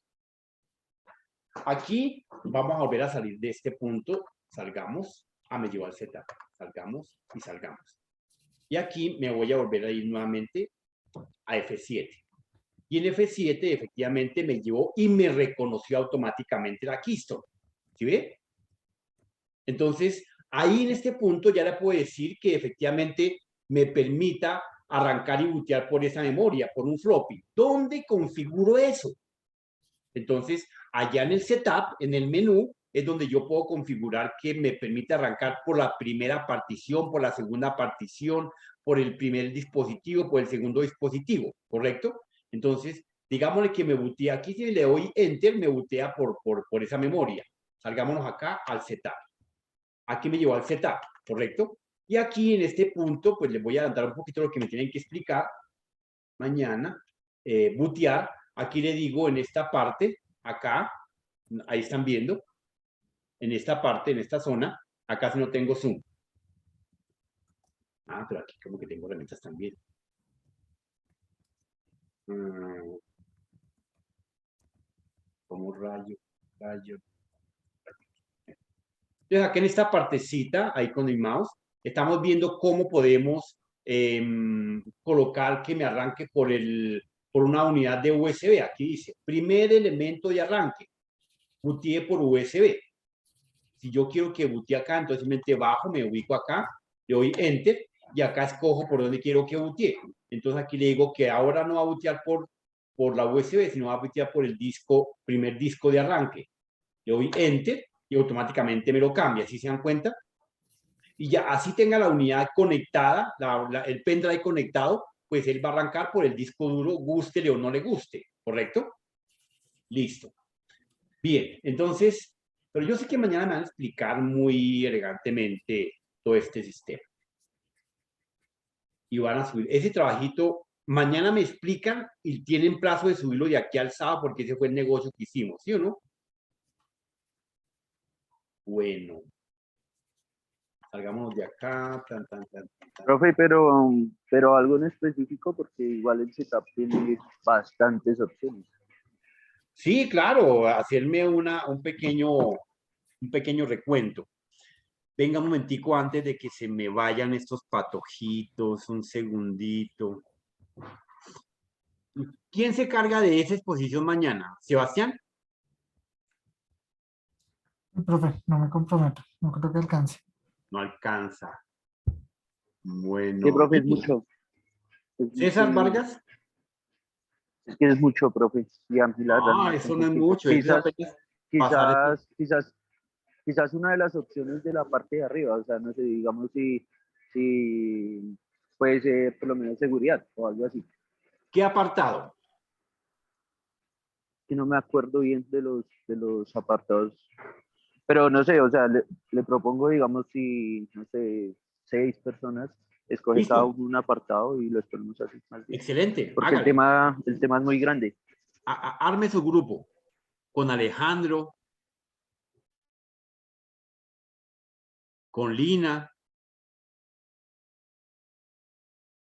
Aquí vamos a volver a salir de este punto. Salgamos. Me llevó al setup. Salgamos y salgamos. Y aquí me voy a volver a ir nuevamente a F7. Y en F7 efectivamente me llevó y me reconoció automáticamente la keystone. ¿Sí ve? Entonces, ahí en este punto ya le puedo decir que efectivamente me permita arrancar y bootear por esa memoria, por un floppy. ¿Dónde configuro eso? Entonces, allá en el setup, en el menú, es donde yo puedo configurar que me permite arrancar por la primera partición, por la segunda partición, por el primer dispositivo, por el segundo dispositivo, ¿correcto? Entonces, digámosle que me bootea aquí, si le doy Enter, me bootea por esa memoria. Salgámonos acá al setup. Aquí me llevó al setup, ¿correcto? Y aquí en este punto, pues les voy a adelantar un poquito lo que me tienen que explicar mañana. Bootear, aquí le digo en esta parte, acá, ahí están viendo, en esta parte, en esta zona, acá si no tengo zoom. Pero aquí como que tengo herramientas también. Como rayo. Entonces aquí en esta partecita, ahí con el mouse, estamos viendo cómo podemos colocar que me arranque por una unidad de USB. Aquí dice, primer elemento de arranque, bootee por USB. Si yo quiero que bootee acá, entonces simplemente bajo, me ubico acá, le doy Enter, y acá escojo por donde quiero que bootee. Entonces aquí le digo que ahora no va a bootear por la USB, sino va a bootear por el primer disco de arranque. Le doy Enter, y automáticamente me lo cambia, ¿sí se dan cuenta? Y ya así tenga la unidad conectada, el pendrive conectado, pues él va a arrancar por el disco duro, gústele o no le guste, ¿correcto? Listo. Bien, entonces, pero yo sé que mañana me van a explicar muy elegantemente todo este sistema. Y van a subir ese trabajito, mañana me explican y tienen plazo de subirlo de aquí al sábado porque ese fue el negocio que hicimos, ¿sí o no? Bueno. Salgámonos de acá. Profe, pero algo en específico porque igual el setup tiene bastantes opciones. Sí, claro, hacerme un pequeño recuento. Venga un momentico antes de que se me vayan estos patojitos, un segundito. ¿Quién se carga de esa exposición mañana? ¿Sebastián? Profe, no me comprometo, no creo que alcance. No alcanza. Bueno. ¿Qué, profe? Es mucho. ¿César Vargas? Es que es mucho, profe. Eso no es mucho. Quizás una de las opciones de la parte de arriba, o sea, no sé, digamos si puede ser por lo menos seguridad o algo así. ¿Qué apartado? Que no me acuerdo bien de los apartados. Pero no sé, o sea, le propongo, digamos, si, no sé, 6 personas, escoge cada uno un apartado y lo ponemos así. Excelente. Porque el tema es muy grande. Arme su grupo con Alejandro, con Lina,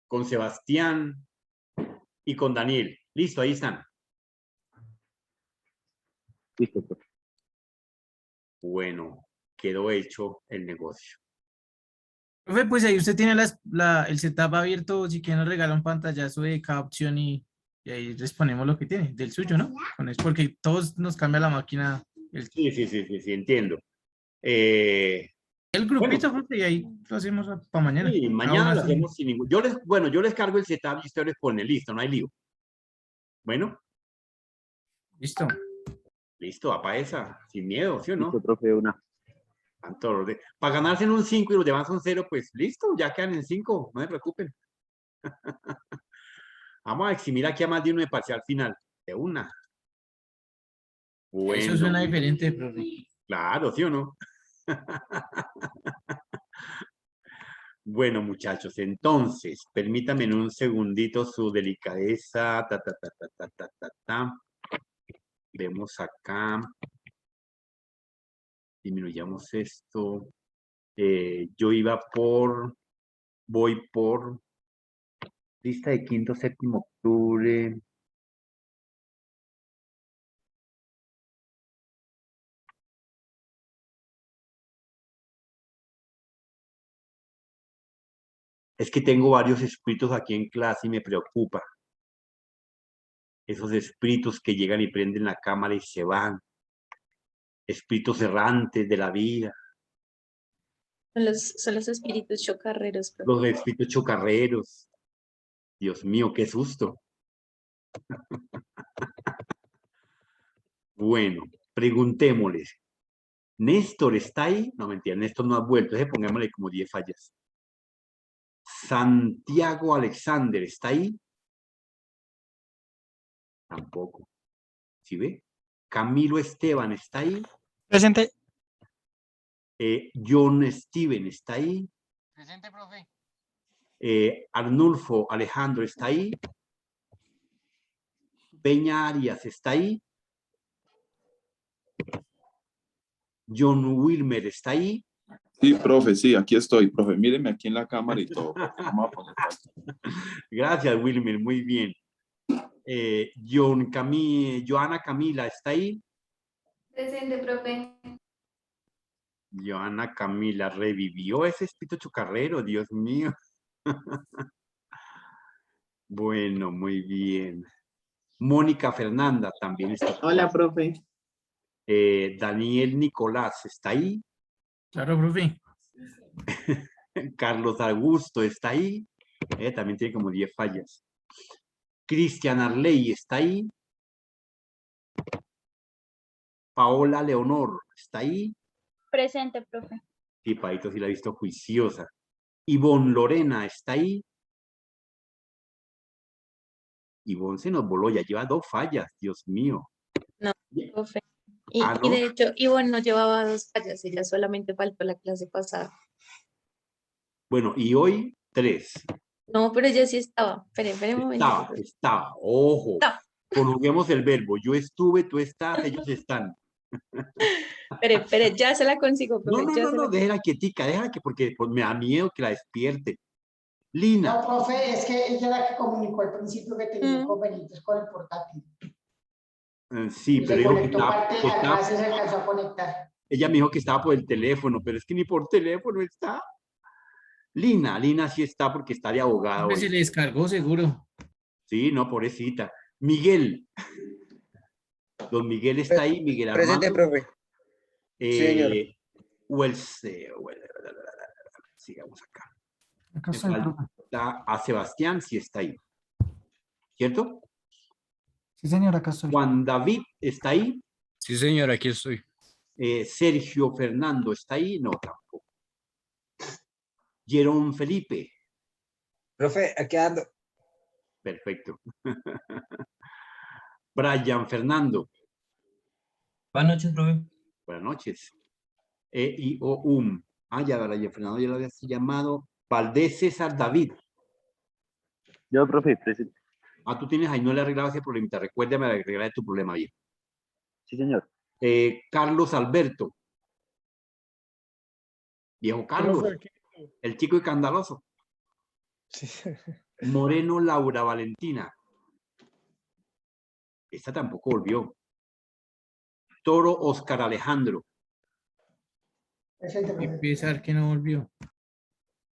con Sebastián y con Daniel. Listo, ahí están. Listo, profe. Bueno, quedó hecho el negocio. Profe, pues ahí usted tiene el setup abierto, si quiere nos regala un pantallazo de cada opción y ahí les ponemos lo que tiene, del suyo, ¿no? Porque todos nos cambia la máquina. Sí, entiendo. El grupito, profe, y ahí lo hacemos para mañana. Sí, mañana lo hacemos sin ningún... Yo les cargo el setup y ustedes les ponen, listo, no hay lío. Bueno, Listo. Listo, va para esa. Sin miedo, ¿sí o no? Listo, profe, una. Para ganarse en un 5 y los demás son 0, pues listo, ya quedan en 5, no se preocupen. Vamos a eximir aquí a más de uno de parcial final. De una. Bueno. Eso suena diferente, profe. Claro, ¿sí o no? Bueno, muchachos, entonces, permítanme en un segundito su delicadeza. Vemos acá. Disminuyamos esto. Yo voy por lista de 5º, 7º octubre. Es que tengo varios espíritus aquí en clase y me preocupa. Esos espíritus que llegan y prenden la cámara y se van. Espíritus errantes de la vida. Son los espíritus chocarreros, profe. Los espíritus chocarreros. Dios mío, qué susto. Bueno, preguntémosles. ¿Néstor está ahí? No, mentira, Néstor no ha vuelto. Pongámosle como 10 fallas. ¿Santiago Alexander está ahí? Tampoco. ¿Sí ve? ¿Camilo Esteban está ahí? Presente. John Steven está ahí. Presente, profe. Arnulfo Alejandro está ahí. Peña Arias está ahí. John Wilmer está ahí. Sí, profe, sí, aquí estoy, profe. Míreme aquí en la cámara y todo. Gracias, Wilmer, muy bien. Joana Camila está ahí. Presente, profe. Joana Camila revivió ese espíritu chocarrero, Dios mío. Bueno, muy bien. Mónica Fernanda también está. Hola, profe. Daniel Nicolás está ahí. Claro, profe. Carlos Augusto está ahí. También tiene como 10 fallas. Cristian Arley está ahí. Paola Leonor está ahí. Presente, profe. Sí, Paito sí la he visto juiciosa. Ivonne Lorena está ahí. Ivonne se nos voló, ya lleva 2 fallas, Dios mío. No, profe. Y, ¿no? y de hecho, Ivonne no llevaba 2 fallas, ella solamente faltó la clase pasada. Bueno, y hoy 3. No, pero ella sí estaba. Espere un momento. Estaba. Ojo. Estaba. Conjuguemos el verbo. Yo estuve, tú estás, ellos están. Espere, ya se la consigo, profe. No, déjala quietica, déjala porque pues, me da miedo que la despierte. Lina. No, profe, es que ella la que comunicó al principio que tenía inconvenientes con el portátil. Sí, pero dijo que estaba, se alcanzó a conectar. Ella me dijo que estaba por el teléfono, pero es que ni por teléfono está. Lina sí está porque está de abogado. Se le descargó seguro. Sí, no, pobrecita. Miguel. Don Miguel está ahí, Miguel Armando. Presente, profe. Señor. Sigamos acá. Acá estoy, profe. A Sebastián sí está ahí. ¿Cierto? Sí, señor, acá estoy. Juan David está ahí. Sí, señor, aquí estoy. Sergio Fernando está ahí. No, tampoco. Jerón Felipe. Profe, aquí ando. Perfecto. Brian Fernando. Buenas noches, profe. Buenas noches. Ya, Brian Fernando ya lo había llamado. Valdés César David. Yo, profe, presente. Tú tienes ahí, no le he arreglado ese problemita. Recuérdame arreglar tu problema bien. Sí, señor. Carlos Alberto. Viejo Carlos. El chico escandaloso. Sí. Moreno Laura Valentina. Esta tampoco volvió. Toro Oscar Alejandro. Y pensar que no volvió.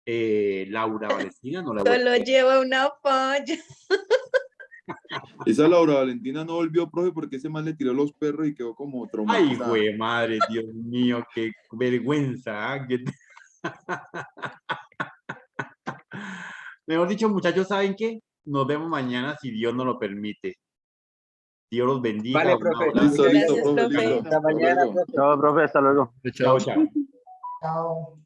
Laura Valentina no la Solo lleva una falla. Esa Laura Valentina no volvió, profe, porque ese man le tiró los perros y quedó como traumatizada. Ay, güey, madre, Dios mío, qué vergüenza. Mejor dicho, muchachos, ¿saben qué? Nos vemos mañana si Dios nos lo permite. Dios los bendiga. Vale, un profe. abrazo. Listo, listo, Gracias, profe, profe. listo. Hasta mañana, profe. Chao, profe, hasta luego. Chao, chao. Chao.